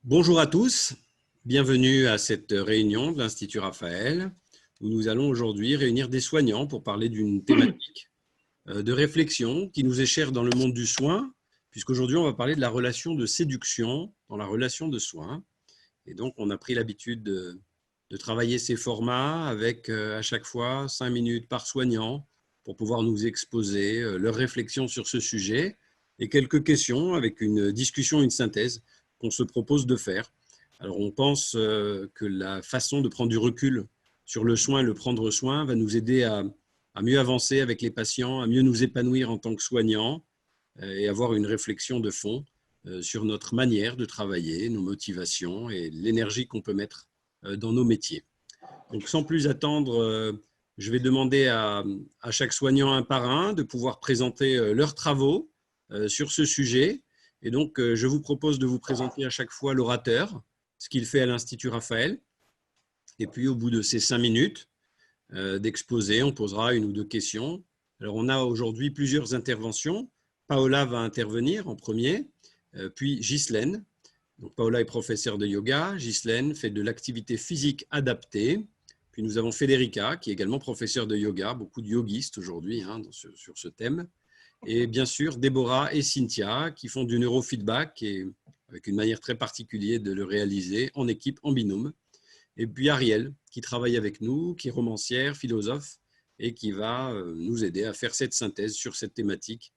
Bonjour à tous, bienvenue à cette réunion de l'Institut Raphaël où nous allons aujourd'hui réunir des soignants pour parler d'une thématique de réflexion qui nous est chère dans le monde du soin, puisqu'aujourd'hui on va parler de la relation de séduction dans la relation de soins. Et donc on a pris l'habitude de travailler ces formats avec à chaque fois 5 minutes par soignant pour pouvoir nous exposer leurs réflexions sur ce sujet et quelques questions avec une discussion, une synthèse qu'on se propose de faire. Alors on pense que la façon de prendre du recul sur le soin, le prendre soin, va nous aider à mieux avancer avec les patients, à mieux nous épanouir en tant que soignants et avoir une réflexion de fond sur notre manière de travailler, nos motivations et l'énergie qu'on peut mettre dans nos métiers. Donc sans plus attendre, je vais demander à chaque soignant un par un de pouvoir présenter leurs travaux sur ce sujet. Et donc, je vous propose de vous présenter à chaque fois l'orateur, ce qu'il fait à l'Institut Raphaël. Et puis, au bout de ces 5 minutes d'exposé, on posera une ou deux questions. Alors, on a aujourd'hui plusieurs interventions. Paola va intervenir en premier, puis Ghislaine. Donc, Paola est professeure de yoga. Ghislaine fait de l'activité physique adaptée. Puis, nous avons Federica, qui est également professeure de yoga. Beaucoup de yogistes aujourd'hui sur ce thème. Et bien sûr, Déborah et Cynthia qui font du neurofeedback et avec une manière très particulière de le réaliser en équipe, en binôme. Et puis Ariel qui travaille avec nous, qui est romancière, philosophe et qui va nous aider à faire cette synthèse sur cette thématique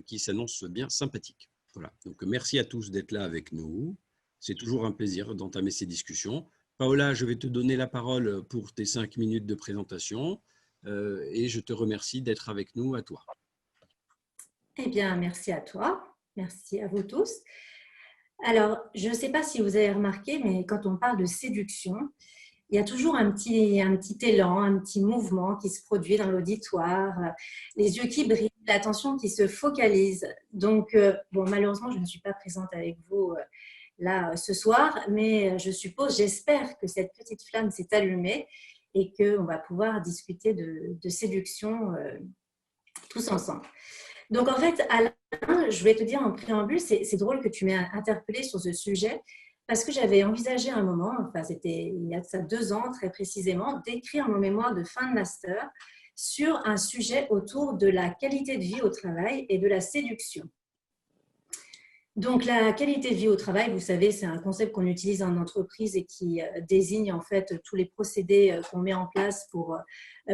qui s'annonce bien sympathique. Voilà. Donc merci à tous d'être là avec nous. C'est toujours un plaisir d'entamer ces discussions. Paola, je vais te donner la parole pour tes 5 minutes de présentation et je te remercie d'être avec nous. À toi. Eh bien, merci à toi, merci à vous tous. Alors, je ne sais pas si vous avez remarqué, mais quand on parle de séduction, il y a toujours un petit élan, un petit mouvement qui se produit dans l'auditoire, les yeux qui brillent, l'attention qui se focalise. Donc, bon, malheureusement, je ne suis pas présente avec vous là ce soir, mais je suppose, j'espère que cette petite flamme s'est allumée et qu'on va pouvoir discuter de séduction tous ensemble. Donc, en fait, Alain, je vais te dire en préambule, c'est drôle que tu m'aies interpellée sur ce sujet parce que j'avais envisagé un moment, enfin, c'était il y a de ça 2 ans très précisément, d'écrire mon mémoire de fin de master sur un sujet autour de la qualité de vie au travail et de la séduction. Donc, la qualité de vie au travail, vous savez, c'est un concept qu'on utilise en entreprise et qui désigne en fait tous les procédés qu'on met en place pour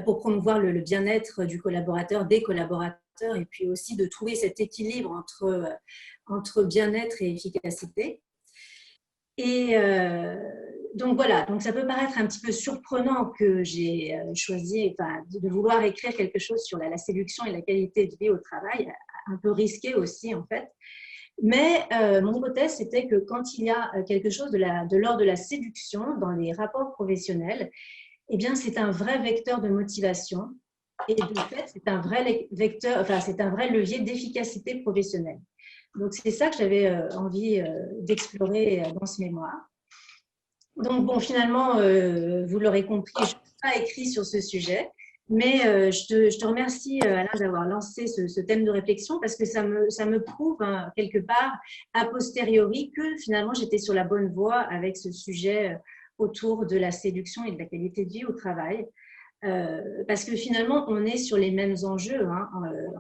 promouvoir le bien-être du collaborateur, des collaborateurs, et puis aussi de trouver cet équilibre entre bien-être et efficacité. Et donc voilà, donc ça peut paraître un petit peu surprenant que j'ai choisi de vouloir écrire quelque chose sur la séduction et la qualité de vie au travail, un peu risqué aussi en fait. Mais mon hypothèse, c'était que quand il y a quelque chose de l'ordre de la séduction dans les rapports professionnels, eh bien, c'est un vrai vecteur de motivation et de fait, c'est un vrai vecteur, enfin, c'est un vrai levier d'efficacité professionnelle. Donc, c'est ça que j'avais envie d'explorer dans ce mémoire. Donc, bon, finalement, vous l'aurez compris, je n'ai pas écrit sur ce sujet. Mais je te remercie, Alain, d'avoir lancé ce thème de réflexion parce que ça me prouve quelque part, a posteriori, que finalement, j'étais sur la bonne voie avec ce sujet autour de la séduction et de la qualité de vie au travail. Parce que finalement, on est sur les mêmes enjeux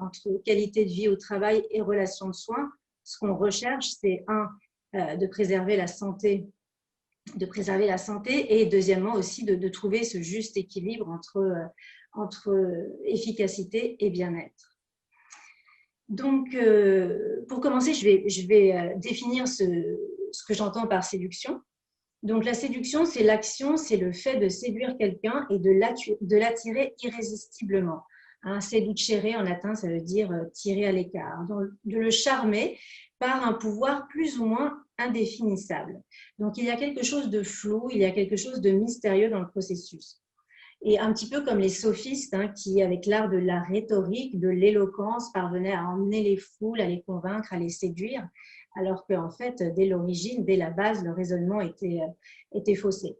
entre qualité de vie au travail et relations de soins. Ce qu'on recherche, c'est de préserver la santé et deuxièmement aussi de trouver ce juste équilibre entre efficacité et bien-être. Donc, pour commencer, je vais définir ce que j'entends par séduction. Donc, la séduction, c'est l'action, c'est le fait de séduire quelqu'un et de l'attirer irrésistiblement. Seducere en latin, ça veut dire tirer à l'écart. Donc, de le charmer par un pouvoir plus ou moins indéfinissable. Donc, il y a quelque chose de flou, il y a quelque chose de mystérieux dans le processus. Et un petit peu comme les sophistes qui, avec l'art de la rhétorique, de l'éloquence, parvenaient à emmener les foules, à les convaincre, à les séduire, alors qu'en fait, dès l'origine, dès la base, le raisonnement était faussé.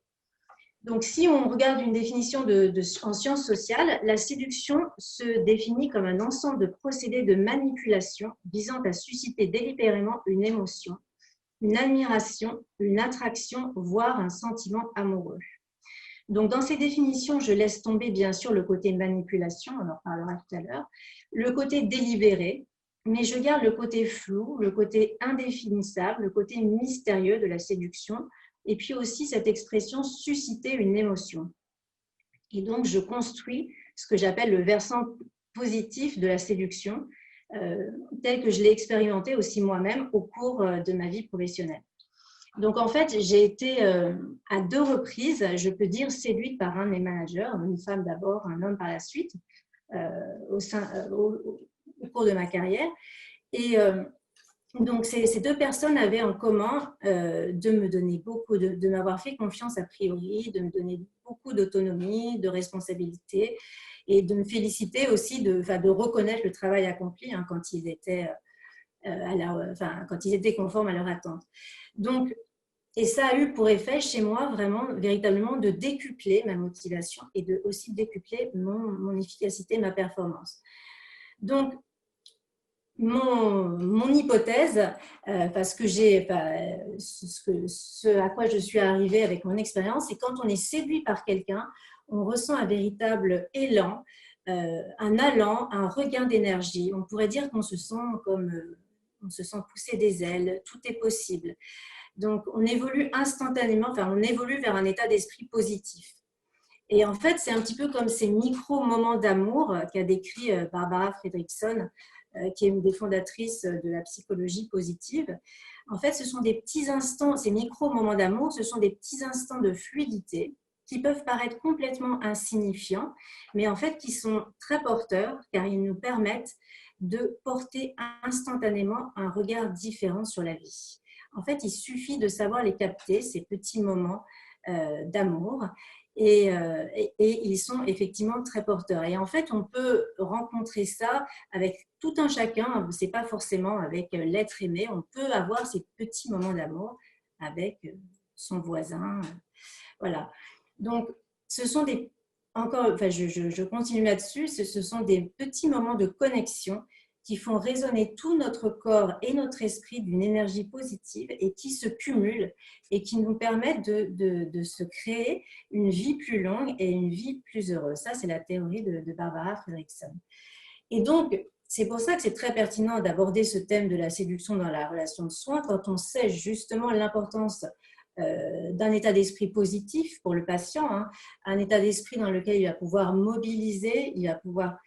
Donc, si on regarde une définition en sciences sociales, la séduction se définit comme un ensemble de procédés de manipulation visant à susciter délibérément une émotion une admiration, une attraction, voire un sentiment amoureux. Donc, dans ces définitions, je laisse tomber bien sûr le côté manipulation, on en parlera tout à l'heure, le côté délibéré, mais je garde le côté flou, le côté indéfinissable, le côté mystérieux de la séduction, et puis aussi cette expression susciter une émotion. Et donc, je construis ce que j'appelle le versant positif de la séduction, tel que je l'ai expérimenté aussi moi-même au cours de ma vie professionnelle. Donc, en fait, j'ai été à 2 reprises, je peux dire, séduite par un de mes managers, une femme d'abord, un homme par la suite, au cours de ma carrière. Et donc, ces 2 personnes avaient en commun de me donner beaucoup, de m'avoir fait confiance a priori, de me donner beaucoup d'autonomie, de responsabilité et de me féliciter aussi, de reconnaître le travail accompli quand ils étaient, quand ils étaient conformes à leur attente. Donc, et ça a eu pour effet chez moi vraiment, véritablement, de décupler ma motivation et de aussi décupler mon efficacité, ma performance. Donc, mon hypothèse, parce que ce à quoi je suis arrivée avec mon expérience, c'est quand on est séduit par quelqu'un, on ressent un véritable élan, un allant, un regain d'énergie. On pourrait dire qu'on se sent on se sent pousser des ailes, tout est possible. Donc, on évolue instantanément, on évolue vers un état d'esprit positif. Et en fait, c'est un petit peu comme ces micro-moments d'amour qu'a décrit Barbara Fredrickson, qui est une des fondatrices de la psychologie positive. En fait, ce sont des petits instants, ces micro-moments d'amour, ce sont des petits instants de fluidité qui peuvent paraître complètement insignifiants, mais en fait qui sont très porteurs car ils nous permettent de porter instantanément un regard différent sur la vie. En fait, il suffit de savoir les capter, ces petits moments d'amour, et ils sont effectivement très porteurs. Et en fait, on peut rencontrer ça avec tout un chacun, ce n'est pas forcément avec l'être aimé, on peut avoir ces petits moments d'amour avec son voisin. Voilà. Donc, ce sont des, je continue là-dessus, ce sont des petits moments de connexion qui font résonner tout notre corps et notre esprit d'une énergie positive et qui se cumulent et qui nous permettent de se créer une vie plus longue et une vie plus heureuse. Ça, c'est la théorie de Barbara Fredrickson. Et donc, c'est pour ça que c'est très pertinent d'aborder ce thème de la séduction dans la relation de soins quand on sait justement l'importance d'un état d'esprit positif pour le patient, un état d'esprit dans lequel il va pouvoir mobiliser, il va pouvoir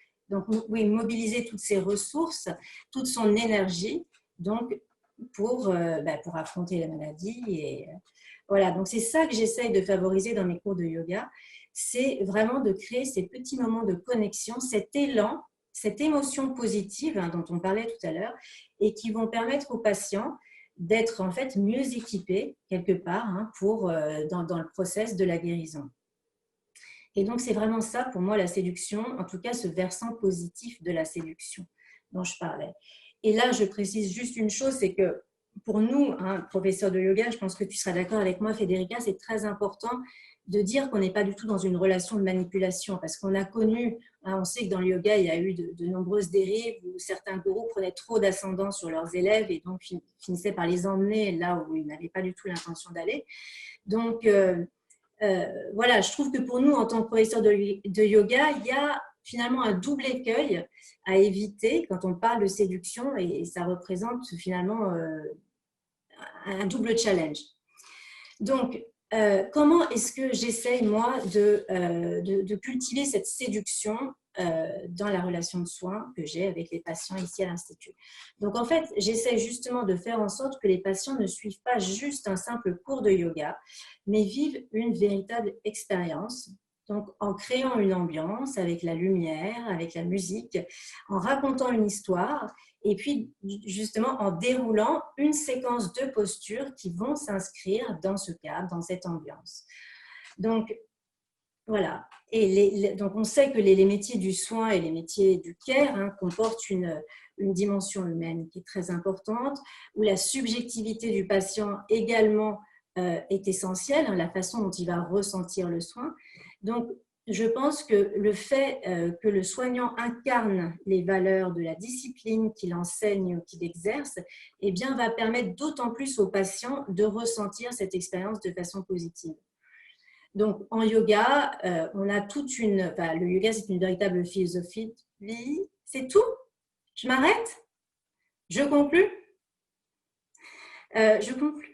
mobiliser toutes ses ressources, toute son énergie, donc pour affronter la maladie. Et voilà, donc c'est ça que j'essaye de favoriser dans mes cours de yoga, c'est vraiment de créer ces petits moments de connexion, cet élan, cette émotion positive dont on parlait tout à l'heure, et qui vont permettre aux patients d'être en fait mieux équipés quelque part dans le process de la guérison. Et donc, c'est vraiment ça pour moi la séduction, en tout cas ce versant positif de la séduction dont je parlais. Et là, je précise juste une chose, c'est que pour nous, professeurs de yoga, je pense que tu seras d'accord avec moi, Federica, c'est très important de dire qu'on n'est pas du tout dans une relation de manipulation, parce qu'on a connu, on sait que dans le yoga, il y a eu de nombreuses dérives où certains gourous prenaient trop d'ascendant sur leurs élèves et donc finissaient par les emmener là où ils n'avaient pas du tout l'intention d'aller. Donc, voilà, je trouve que pour nous, en tant que professeurs de yoga, il y a finalement un double écueil à éviter quand on parle de séduction et ça représente finalement un double challenge. Donc, comment est-ce que j'essaie, moi, de cultiver cette séduction dans la relation de soins que j'ai avec les patients ici à l'Institut. Donc, en fait, j'essaie justement de faire en sorte que les patients ne suivent pas juste un simple cours de yoga, mais vivent une véritable expérience. Donc, en créant une ambiance avec la lumière, avec la musique, en racontant une histoire et puis justement en déroulant une séquence de postures qui vont s'inscrire dans ce cadre, dans cette ambiance. Donc, voilà. Et donc, on sait que les métiers du soin et les métiers du care comportent une dimension humaine qui est très importante, où la subjectivité du patient également est essentielle, la façon dont il va ressentir le soin. Donc, je pense que le fait que le soignant incarne les valeurs de la discipline qu'il enseigne ou qu'il exerce, eh bien, va permettre d'autant plus aux patients de ressentir cette expérience de façon positive. Donc, en yoga, on a toute une… Enfin, le yoga, c'est une véritable philosophie de vie. C'est tout? Je m'arrête? Je conclus? Je conclus.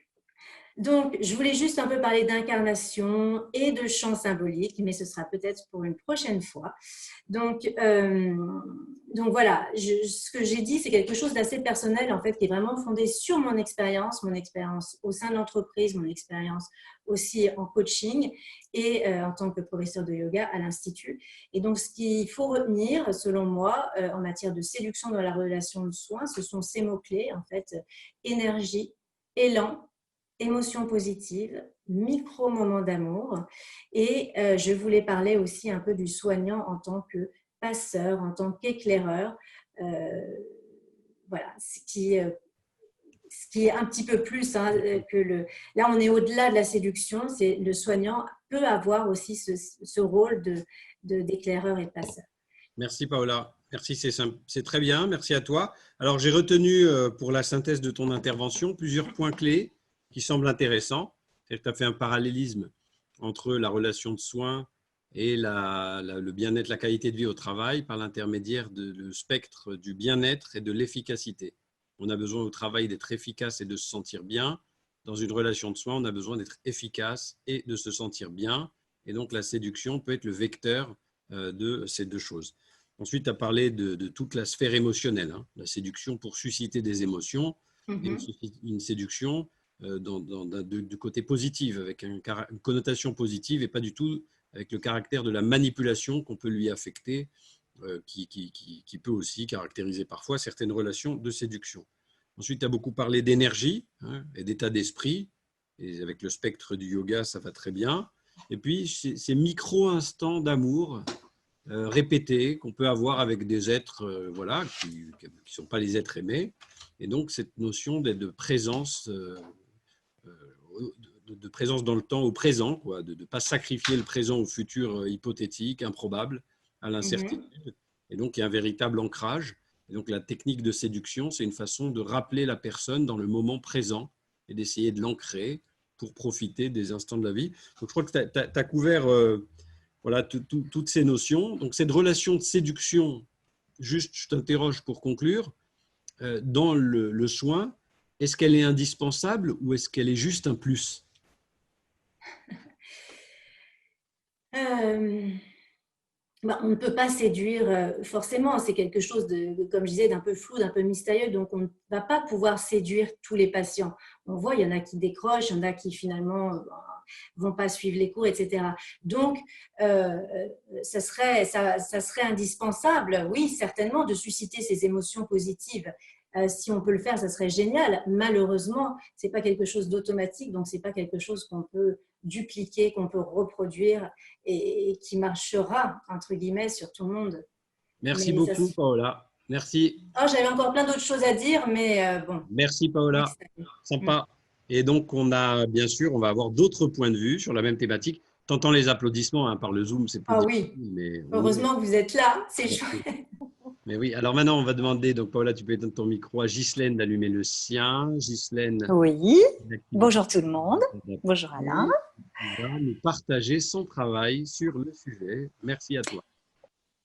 Donc, je voulais juste un peu parler d'incarnation et de champ symbolique, mais ce sera peut-être pour une prochaine fois. Donc voilà, ce que j'ai dit, c'est quelque chose d'assez personnel, en fait, qui est vraiment fondé sur mon expérience au sein de l'entreprise, mon expérience aussi en coaching et en tant que professeur de yoga à l'Institut. Et donc, ce qu'il faut retenir, selon moi, en matière de séduction dans la relation de soins, ce sont ces mots-clés, en fait, énergie, élan, émotions positives, micro-moments d'amour. Et je voulais parler aussi un peu du soignant en tant que passeur, en tant qu'éclaireur. Voilà, ce qui est un petit peu plus que le… Là, on est au-delà de la séduction. Le soignant peut avoir aussi ce rôle d'éclaireur et de passeur. Merci Paola. Merci, c'est très bien. Merci à toi. Alors, j'ai retenu pour la synthèse de ton intervention plusieurs points clés qui semblent intéressants. Tu as fait un parallélisme entre la relation de soins et le bien-être, la qualité de vie au travail par l'intermédiaire du spectre du bien-être et de l'efficacité. On a besoin au travail d'être efficace et de se sentir bien. Dans une relation de soins, on a besoin d'être efficace et de se sentir bien. Et donc, la séduction peut être le vecteur de ces deux choses. Ensuite, tu as parlé de toute la sphère émotionnelle, la séduction pour susciter des émotions, une séduction du côté positif, avec une connotation positive et pas du tout avec le caractère de la manipulation qu'on peut lui affecter, qui peut aussi caractériser parfois certaines relations de séduction. Ensuite, tu as beaucoup parlé d'énergie et d'état d'esprit, et avec le spectre du yoga, ça va très bien. Et puis, ces micro-instants d'amour répétés qu'on peut avoir avec des êtres voilà, qui ne sont pas les êtres aimés. Et donc, cette notion de présence, de présence dans le temps au présent, quoi, de ne pas sacrifier le présent au futur hypothétique, improbable, à l'incertitude. Et donc, il y a un véritable ancrage. Et donc, la technique de séduction, c'est une façon de rappeler la personne dans le moment présent et d'essayer de l'ancrer pour profiter des instants de la vie. Donc, je crois que tu as couvert voilà, toutes ces notions. Donc, cette relation de séduction, juste, je t'interroge pour conclure, dans le soin, est-ce qu'elle est indispensable ou est-ce qu'elle est juste un plus? On ne peut pas séduire forcément, c'est quelque chose comme je disais, d'un peu flou, d'un peu mystérieux, donc on ne va pas pouvoir séduire tous les patients. On voit, il y en a qui décrochent, il y en a qui finalement vont pas suivre les cours, etc. Donc, ça serait indispensable, oui, certainement, de susciter ces émotions positives. Si on peut le faire, ça serait génial. Malheureusement, ce n'est pas quelque chose d'automatique, donc ce n'est pas quelque chose qu'on peut dupliquer, qu'on peut reproduire et qui marchera, entre guillemets, sur tout le monde. Merci beaucoup, Paola. Merci. Oh, j'avais encore plein d'autres choses à dire, mais bon. Merci, Paola. Sympa. Et donc, on va avoir d'autres points de vue sur la même thématique. T'entends les applaudissements par le Zoom, c'est plus difficile. Oui, mais heureusement que vous êtes là, c'est chouette. Mais oui, alors maintenant, on va demander, donc Paola, tu peux éteindre ton micro, à Ghislaine d'allumer le sien. Ghislaine. Oui, bonjour tout le monde. Bonjour Alain. Il va nous partager son travail sur le sujet. Merci à toi.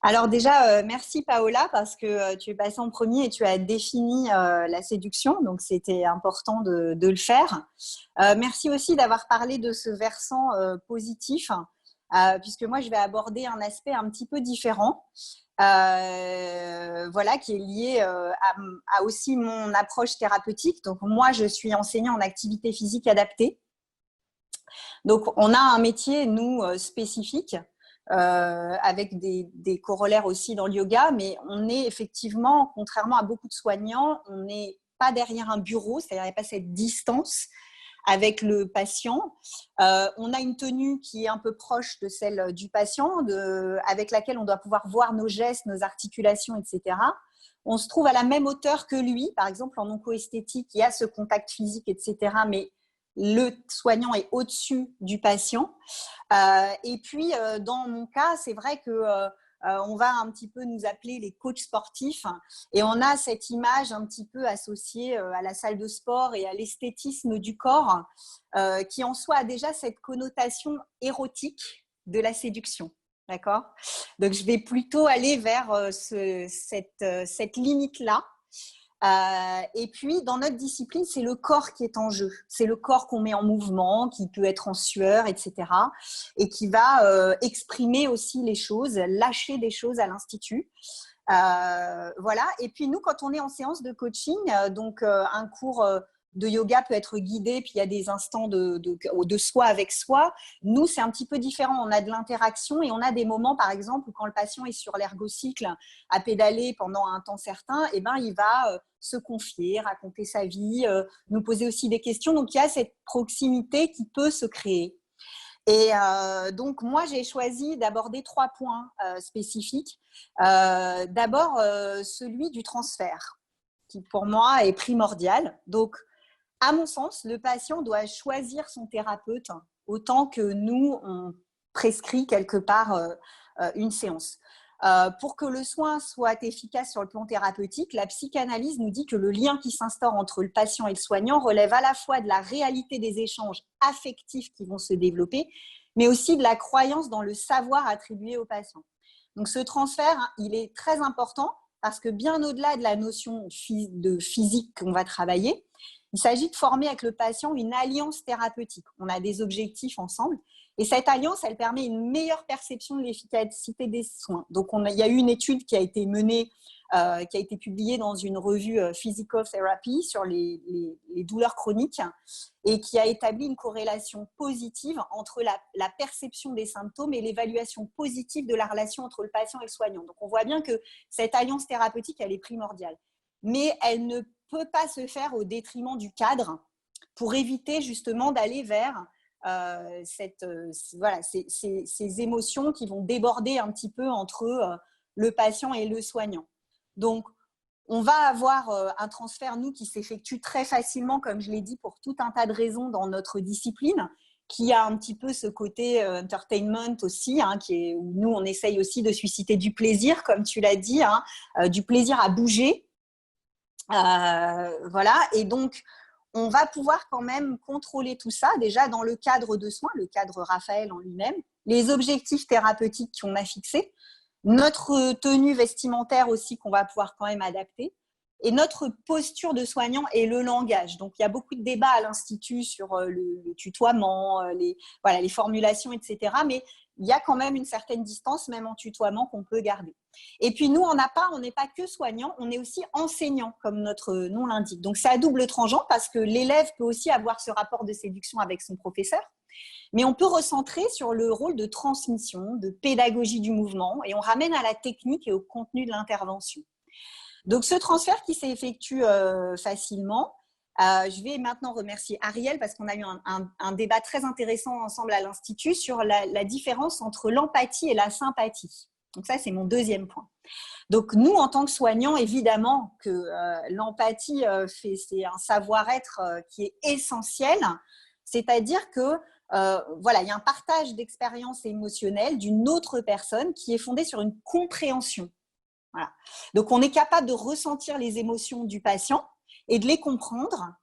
Alors déjà, merci Paola parce que tu es passée en premier et tu as défini la séduction, donc c'était important de le faire. Merci aussi d'avoir parlé de ce versant positif, puisque moi je vais aborder un aspect un petit peu différent. Voilà, qui est lié à aussi mon approche thérapeutique. Donc moi, je suis enseignante en activité physique adaptée. Donc on a un métier, nous, spécifique, avec des corollaires aussi dans le yoga, mais on est effectivement, contrairement à beaucoup de soignants, on n'est pas derrière un bureau, c'est-à-dire il n'y a pas cette distance avec le patient. On a une tenue qui est un peu proche de celle du patient, avec laquelle on doit pouvoir voir nos gestes, nos articulations, etc. On se trouve à la même hauteur que lui, par exemple en oncoesthétique, il y a ce contact physique, etc. Mais le soignant est au-dessus du patient. Et puis, dans mon cas, c'est vrai que on va un petit peu nous appeler les coachs sportifs et on a cette image un petit peu associée à la salle de sport et à l'esthétisme du corps qui en soi a déjà cette connotation érotique de la séduction. D'accord ? Donc, je vais plutôt aller vers cette limite-là. Et puis, dans notre discipline, c'est le corps qui est en jeu. C'est le corps qu'on met en mouvement, qui peut être en sueur, etc. Et qui va exprimer aussi les choses, lâcher des choses à l'institut. Voilà. Et puis, nous, quand on est en séance de coaching, un cours de yoga peut être guidé, puis il y a des instants de soi avec soi. Nous, c'est un petit peu différent. On a de l'interaction et on a des moments, par exemple, où quand le patient est sur l'ergocycle à pédaler pendant un temps certain, eh ben, il va se confier, raconter sa vie, nous poser aussi des questions. Donc, il y a cette proximité qui peut se créer. Et donc, moi, j'ai choisi d'aborder 3 points spécifiques. D'abord, celui du transfert, qui pour moi est primordial. Donc, à mon sens, le patient doit choisir son thérapeute autant que nous, on prescrit quelque part une séance. Pour que le soin soit efficace sur le plan thérapeutique, la psychanalyse nous dit que le lien qui s'instaure entre le patient et le soignant relève à la fois de la réalité des échanges affectifs qui vont se développer, mais aussi de la croyance dans le savoir attribué au patient. Donc ce transfert, il est très important parce que bien au-delà de la notion de physique qu'on va travailler, il s'agit de former avec le patient une alliance thérapeutique. On a des objectifs ensemble. Et cette alliance, elle permet une meilleure perception de l'efficacité des soins. Donc, il y a eu une étude qui a été menée, qui a été publiée dans une revue Physical Therapy sur les douleurs chroniques et qui a établi une corrélation positive entre la perception des symptômes et l'évaluation positive de la relation entre le patient et le soignant. Donc, on voit bien que cette alliance thérapeutique, elle est primordiale. Mais elle ne peut pas se faire au détriment du cadre pour éviter justement d'aller vers ces émotions qui vont déborder un petit peu entre le patient et le soignant. Donc, on va avoir un transfert, nous, qui s'effectue très facilement, comme je l'ai dit, pour tout un tas de raisons dans notre discipline, qui a un petit peu ce côté entertainment aussi, où nous, on essaye aussi de susciter du plaisir, comme tu l'as dit, du plaisir à bouger. Voilà, et donc on va pouvoir quand même contrôler tout ça déjà dans le cadre de soins, le cadre Raphaël en lui-même, les objectifs thérapeutiques qu'on a fixés, notre tenue vestimentaire aussi qu'on va pouvoir quand même adapter, et notre posture de soignant et le langage. Donc il y a beaucoup de débats à l'Institut sur le tutoiement, les formulations, etc. Mais il y a quand même une certaine distance, même en tutoiement, qu'on peut garder. Et puis nous, on n'est pas que soignant, on est aussi enseignant, comme notre nom l'indique. Donc c'est à double tranchant parce que l'élève peut aussi avoir ce rapport de séduction avec son professeur, mais on peut recentrer sur le rôle de transmission, de pédagogie du mouvement, et on ramène à la technique et au contenu de l'intervention. Donc ce transfert qui s'effectue facilement, je vais maintenant remercier Ariel parce qu'on a eu un débat très intéressant ensemble à l'Institut sur la différence entre l'empathie et la sympathie. Donc ça, c'est mon deuxième point. Donc nous, en tant que soignants, évidemment que l'empathie, c'est un savoir-être qui est essentiel, c'est-à-dire que il y a un partage d'expériences émotionnelles d'une autre personne qui est fondée sur une compréhension. Voilà. Donc on est capable de ressentir les émotions du patient et de les comprendre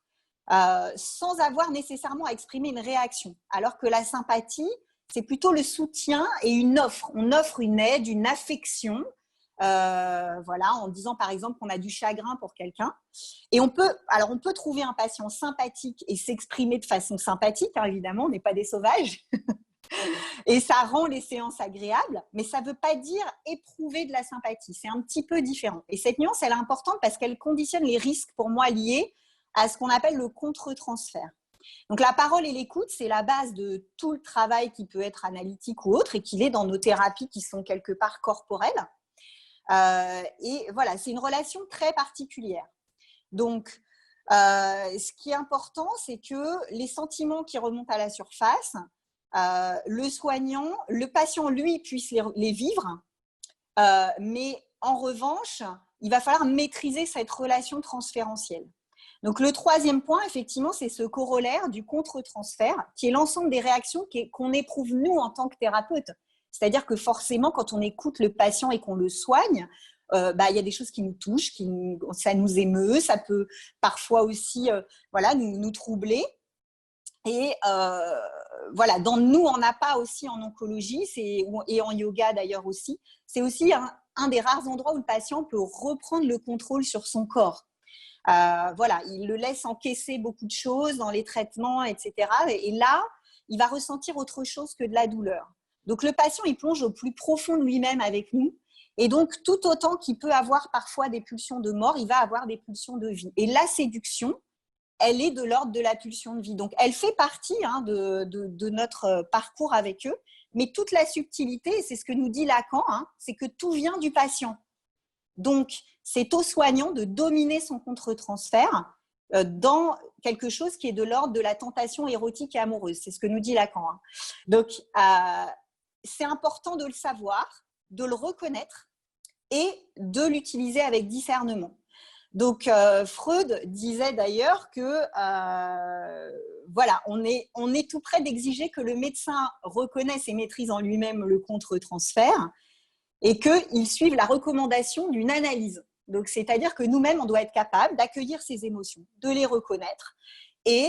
sans avoir nécessairement à exprimer une réaction. Alors que la sympathie, c'est plutôt le soutien et une offre. On offre une aide, une affection, en disant par exemple qu'on a du chagrin pour quelqu'un. Et on peut trouver un patient sympathique et s'exprimer de façon sympathique, évidemment, on n'est pas des sauvages. Et ça rend les séances agréables, mais ça ne veut pas dire éprouver de la sympathie. C'est un petit peu différent. Et cette nuance, elle est importante parce qu'elle conditionne les risques, pour moi, liés à ce qu'on appelle le contre-transfert. Donc, la parole et l'écoute, c'est la base de tout le travail qui peut être analytique ou autre et qu'il est dans nos thérapies qui sont quelque part corporelles. Et voilà, c'est une relation très particulière. Donc, ce qui est important, c'est que les sentiments qui remontent à la surface, le patient, lui, puisse les vivre, mais en revanche, il va falloir maîtriser cette relation transférentielle. Donc, le troisième point, effectivement, c'est ce corollaire du contre-transfert, qui est l'ensemble des réactions qu'on éprouve, nous, en tant que thérapeute. C'est-à-dire que forcément, quand on écoute le patient et qu'on le soigne, il y a des choses qui nous touchent, ça nous émeut, ça peut parfois aussi nous troubler. Et voilà, nous, on n'a pas aussi en oncologie et en yoga d'ailleurs aussi. C'est aussi un des rares endroits où le patient peut reprendre le contrôle sur son corps. Il le laisse encaisser beaucoup de choses dans les traitements, etc. Et là, il va ressentir autre chose que de la douleur. Donc, le patient, il plonge au plus profond de lui-même avec nous. Et donc, tout autant qu'il peut avoir parfois des pulsions de mort, il va avoir des pulsions de vie. Et la séduction, elle est de l'ordre de la pulsion de vie. Donc, elle fait partie de notre parcours avec eux. Mais toute la subtilité, et c'est ce que nous dit Lacan, c'est que tout vient du patient. Donc, c'est au soignant de dominer son contre-transfert dans quelque chose qui est de l'ordre de la tentation érotique et amoureuse. C'est ce que nous dit Lacan. Donc, c'est important de le savoir, de le reconnaître et de l'utiliser avec discernement. Donc, Freud disait d'ailleurs que on est tout près d'exiger que le médecin reconnaisse et maîtrise en lui-même le contre-transfert et qu'il suive la recommandation d'une analyse. Donc, c'est-à-dire que nous-mêmes, on doit être capable d'accueillir ces émotions, de les reconnaître et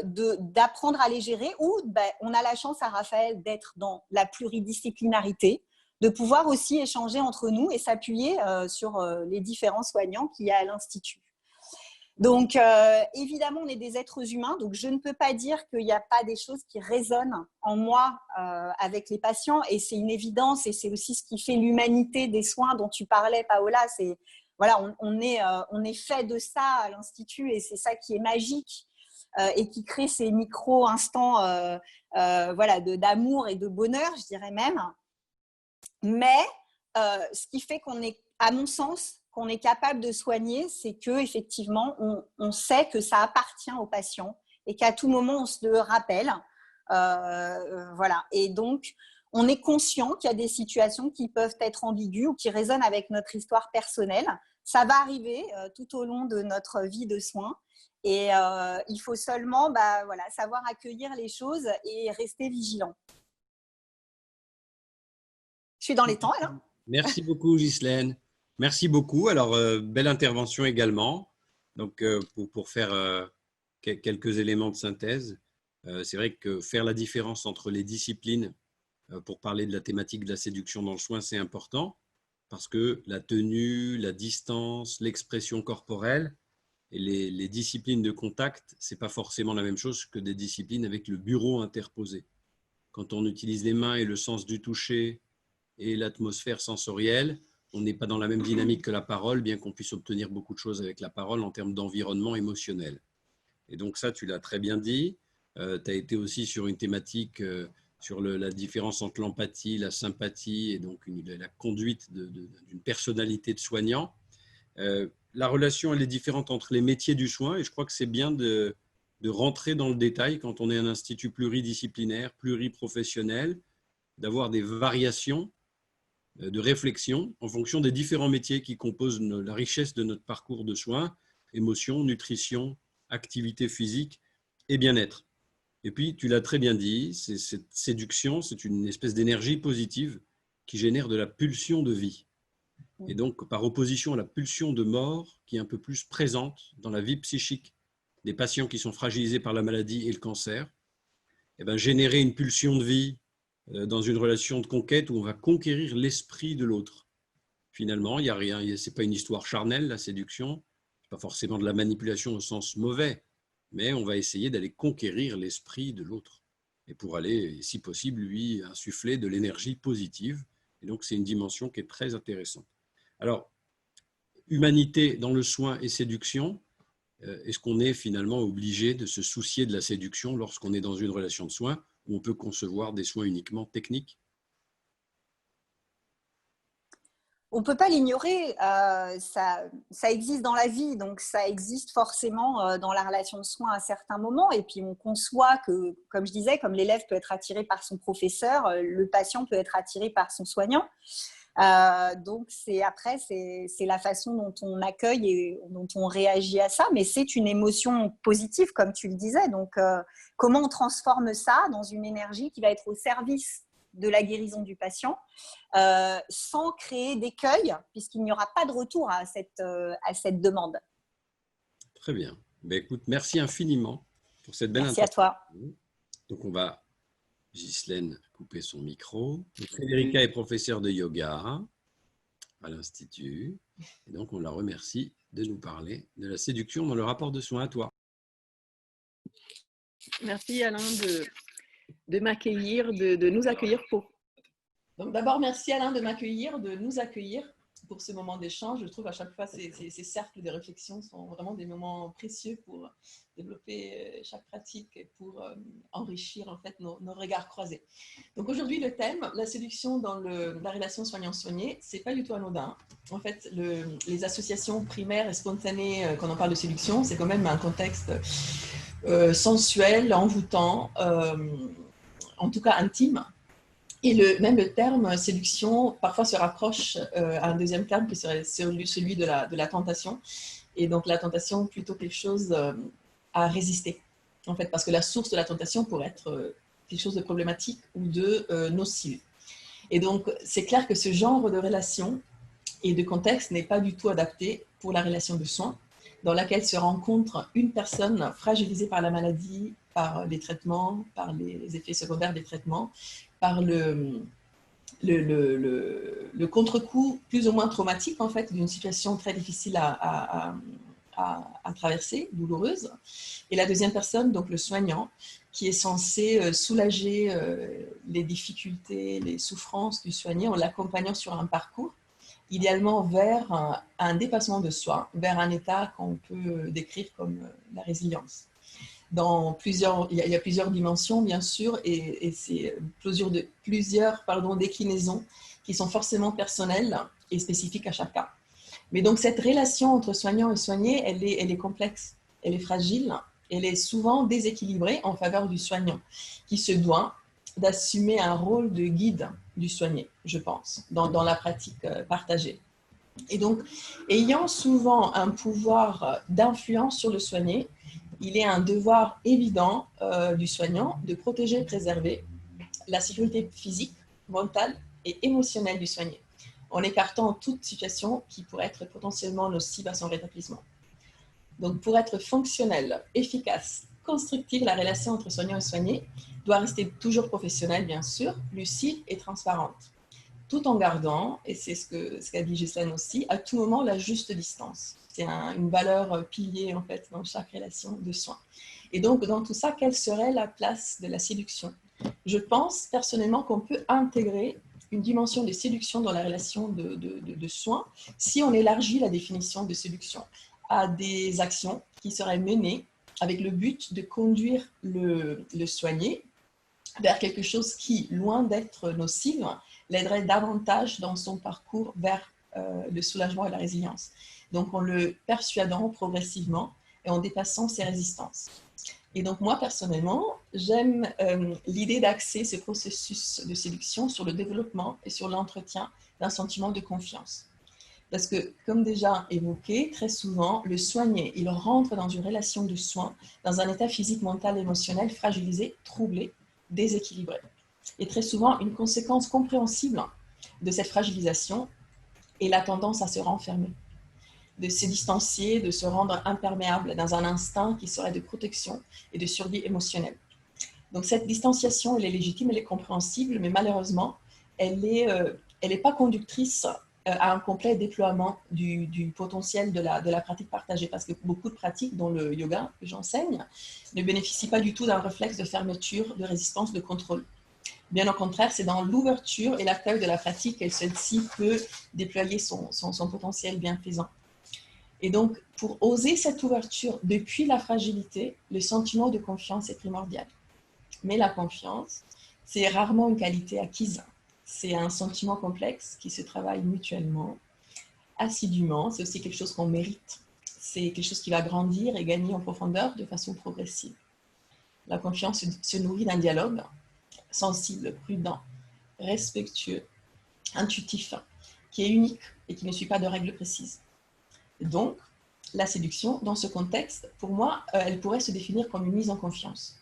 d'apprendre à les gérer. Ou on a la chance à Raphaël d'être dans la pluridisciplinarité, de pouvoir aussi échanger entre nous et s'appuyer sur les différents soignants qu'il y a à l'Institut. Donc, évidemment, on est des êtres humains, donc je ne peux pas dire qu'il n'y a pas des choses qui résonnent en moi avec les patients, et c'est une évidence, et c'est aussi ce qui fait l'humanité des soins dont tu parlais, Paola. On est fait de ça à l'Institut, et c'est ça qui est magique et qui crée ces micro-instants d'amour et de bonheur, je dirais même. Mais ce qui fait qu'on est, à mon sens, qu'on est capable de soigner, c'est qu'effectivement, on sait que ça appartient au patient et qu'à tout moment, on se le rappelle. Et donc, on est conscient qu'il y a des situations qui peuvent être ambiguës ou qui résonnent avec notre histoire personnelle. Ça va arriver tout au long de notre vie de soins. Et il faut seulement savoir accueillir les choses et rester vigilant. Je suis dans les temps, alors. Merci beaucoup, Ghislaine. Merci beaucoup. Alors, belle intervention également. Donc, pour faire quelques éléments de synthèse, c'est vrai que faire la différence entre les disciplines pour parler de la thématique de la séduction dans le soin, c'est important parce que la tenue, la distance, l'expression corporelle et les disciplines de contact, ce n'est pas forcément la même chose que des disciplines avec le bureau interposé. Quand on utilise les mains et le sens du toucher et l'atmosphère sensorielle, on n'est pas dans la même dynamique que la parole, bien qu'on puisse obtenir beaucoup de choses avec la parole en termes d'environnement émotionnel. Et donc ça, tu l'as très bien dit. Tu as été aussi sur une thématique sur la différence entre l'empathie, la sympathie et donc la conduite d'une personnalité de soignant. La relation, elle est différente entre les métiers du soin et je crois que c'est bien de rentrer dans le détail quand on est un institut pluridisciplinaire, pluriprofessionnel, d'avoir des variations de réflexion en fonction des différents métiers qui composent la richesse de notre parcours de soins, émotion, nutrition, activité physique et bien-être. Et puis, tu l'as très bien dit, cette séduction, c'est une espèce d'énergie positive qui génère de la pulsion de vie. Et donc, par opposition à la pulsion de mort qui est un peu plus présente dans la vie psychique des patients qui sont fragilisés par la maladie et le cancer, générer une pulsion de vie dans une relation de conquête où on va conquérir l'esprit de l'autre. Finalement, il n'y a rien, ce n'est pas une histoire charnelle, la séduction, ce n'est pas forcément de la manipulation au sens mauvais, mais on va essayer d'aller conquérir l'esprit de l'autre et pour aller, si possible, lui insuffler de l'énergie positive. Et donc, c'est une dimension qui est très intéressante. Alors, humanité dans le soin et séduction, est-ce qu'on est finalement obligé de se soucier de la séduction lorsqu'on est dans une relation de soins où on peut concevoir des soins uniquement techniques? On ne peut pas l'ignorer, ça existe dans la vie, donc ça existe forcément dans la relation de soins à certains moments. Et puis on conçoit que, comme je disais, comme l'élève peut être attiré par son professeur, le patient peut être attiré par son soignant. Donc, après, c'est la façon dont on accueille et dont on réagit à ça. Mais c'est une émotion positive, comme tu le disais. Donc, comment on transforme ça dans une énergie qui va être au service de la guérison du patient, sans créer d'écueil, puisqu'il n'y aura pas de retour à cette demande. Très bien. Ben, écoute, merci infiniment pour cette belle Merci à toi. Donc, on va, Ghislaine, couper son micro. Donc, Frédérica est professeure de yoga à l'Institut. Et donc, on la remercie de nous parler de la séduction dans le rapport de soins. À toi. Merci Alain de m'accueillir, de nous accueillir pour... Donc d'abord, merci Alain de m'accueillir, de nous accueillir pour ce moment d'échange. Je trouve à chaque fois ces cercles de réflexion sont vraiment des moments précieux pour développer chaque pratique et pour enrichir en fait nos regards croisés. Donc aujourd'hui, le thème, la séduction dans la relation soignant-soigné, c'est pas du tout anodin. En fait, les associations primaires et spontanées, quand on parle de séduction, c'est quand même un contexte sensuel, envoûtant, en tout cas intime. Et même le terme séduction parfois se rapproche à un deuxième terme qui serait celui de la tentation. Et donc la tentation plutôt quelque chose à résister, en fait, parce que la source de la tentation pourrait être quelque chose de problématique ou de nocif. Et donc c'est clair que ce genre de relation et de contexte n'est pas du tout adapté pour la relation de soins, dans laquelle se rencontre une personne fragilisée par la maladie, par les traitements, par les effets secondaires des traitements, par le contre-coup plus ou moins traumatique en fait, d'une situation très difficile à traverser, douloureuse. Et la deuxième personne, donc le soignant, qui est censé soulager les difficultés, les souffrances du soigné en l'accompagnant sur un parcours, idéalement vers un dépassement de soi, vers un état qu'on peut décrire comme la résilience. Il y a plusieurs dimensions, bien sûr, et c'est plusieurs déclinaisons qui sont forcément personnelles et spécifiques à chaque cas. Mais donc, cette relation entre soignant et soigné, elle est complexe, elle est fragile, elle est souvent déséquilibrée en faveur du soignant, qui se doit d'assumer un rôle de guide du soigné, je pense, dans la pratique partagée. Et donc, ayant souvent un pouvoir d'influence sur le soigné, il est un devoir évident du soignant de protéger et préserver la sécurité physique, mentale et émotionnelle du soigné, en écartant toute situation qui pourrait être potentiellement nocive à son rétablissement. Donc, pour être fonctionnelle, efficace, constructive, la relation entre soignant et soigné doit rester toujours professionnelle, bien sûr, lucide et transparente, tout en gardant, et c'est ce qu'a dit Ghislaine aussi, à tout moment la juste distance. C'est une valeur pilier en fait dans chaque relation de soins. Et donc dans tout ça, quelle serait la place de la séduction? Je pense personnellement qu'on peut intégrer une dimension de séduction dans la relation de soins si on élargit la définition de séduction à des actions qui seraient menées avec le but de conduire le soigné vers quelque chose qui, loin d'être nocive, l'aiderait davantage dans son parcours vers le soulagement et la résilience. Donc, en le persuadant progressivement et en dépassant ses résistances. Et donc, moi, personnellement, j'aime l'idée d'axer ce processus de séduction sur le développement et sur l'entretien d'un sentiment de confiance. Parce que, comme déjà évoqué, très souvent, le soigné, il rentre dans une relation de soins, dans un état physique, mental, émotionnel fragilisé, troublé, déséquilibré. Et très souvent, une conséquence compréhensible de cette fragilisation est la tendance à se renfermer, de se distancier, de se rendre imperméable dans un instinct qui serait de protection et de survie émotionnelle. Donc cette distanciation, elle est légitime, elle est compréhensible, mais malheureusement, elle est pas conductrice à un complet déploiement du potentiel de la pratique partagée, parce que beaucoup de pratiques, dont le yoga que j'enseigne, ne bénéficient pas du tout d'un réflexe de fermeture, de résistance, de contrôle. Bien au contraire, c'est dans l'ouverture et l'accueil de la pratique que celle-ci peut déployer son potentiel bienfaisant. Et donc, pour oser cette ouverture depuis la fragilité, le sentiment de confiance est primordial. Mais la confiance, c'est rarement une qualité acquise. C'est un sentiment complexe qui se travaille mutuellement, assidûment. C'est aussi quelque chose qu'on mérite. C'est quelque chose qui va grandir et gagner en profondeur de façon progressive. La confiance se nourrit d'un dialogue sensible, prudent, respectueux, intuitif, qui est unique et qui ne suit pas de règles précises. Donc, la séduction, dans ce contexte, pour moi, elle pourrait se définir comme une mise en confiance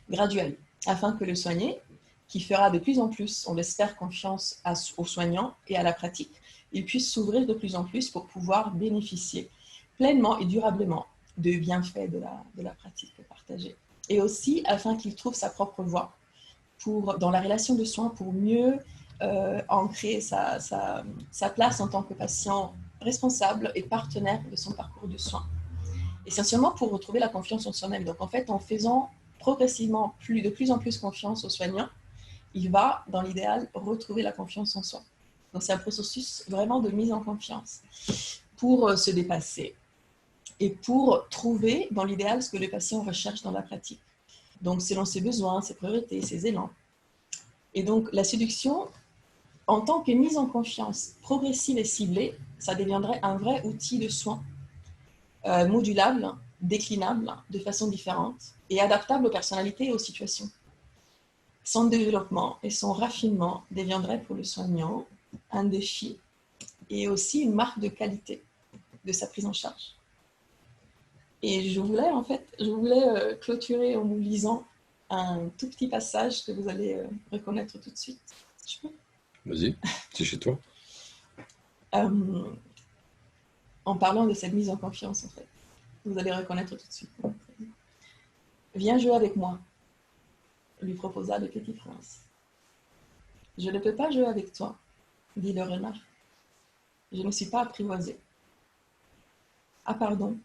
graduelle, afin que le soigné, qui fera de plus en plus, on l'espère, confiance aux soignants et à la pratique, il puisse s'ouvrir de plus en plus pour pouvoir bénéficier pleinement et durablement de bienfaits de la pratique partagée. Et aussi, afin qu'il trouve sa propre voie dans la relation de soins pour mieux ancrer sa place en tant que patient responsable et partenaire de son parcours de soins. Essentiellement pour retrouver la confiance en soi-même. Donc en fait, en faisant progressivement de plus en plus confiance aux soignants, il va, dans l'idéal, retrouver la confiance en soi. Donc c'est un processus vraiment de mise en confiance pour se dépasser et pour trouver, dans l'idéal, ce que le patient recherche dans la pratique. Donc selon ses besoins, ses priorités, ses élans. Et donc la séduction, en tant que mise en confiance progressive et ciblée, ça deviendrait un vrai outil de soin modulable, déclinable de façon différente et adaptable aux personnalités et aux situations. Son développement et son raffinement deviendraient pour le soignant un défi et aussi une marque de qualité de sa prise en charge. Et je voulais clôturer en vous lisant un tout petit passage que vous allez reconnaître tout de suite. Je peux ? Vas-y, c'est chez toi. En parlant de cette mise en confiance, en fait, vous allez reconnaître tout de suite. Viens jouer avec moi, lui proposa le petit prince. Je ne peux pas jouer avec toi, dit le renard. Je ne suis pas apprivoisé. Ah pardon,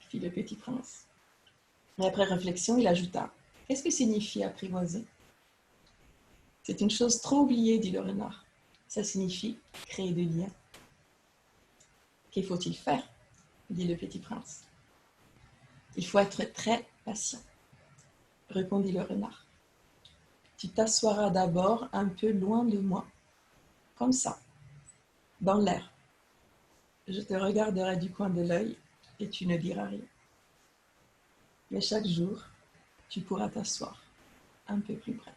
fit le petit prince. Mais après réflexion, il ajouta, qu'est-ce que signifie apprivoiser? C'est une chose trop oubliée, dit le renard. Ça signifie créer des liens. Qu'il faut-il faire? Dit le petit prince. Il faut être très patient, répondit le renard. Tu t'assoiras d'abord un peu loin de moi, comme ça, dans l'air. Je te regarderai du coin de l'œil et tu ne diras rien. Mais chaque jour, tu pourras t'asseoir un peu plus près.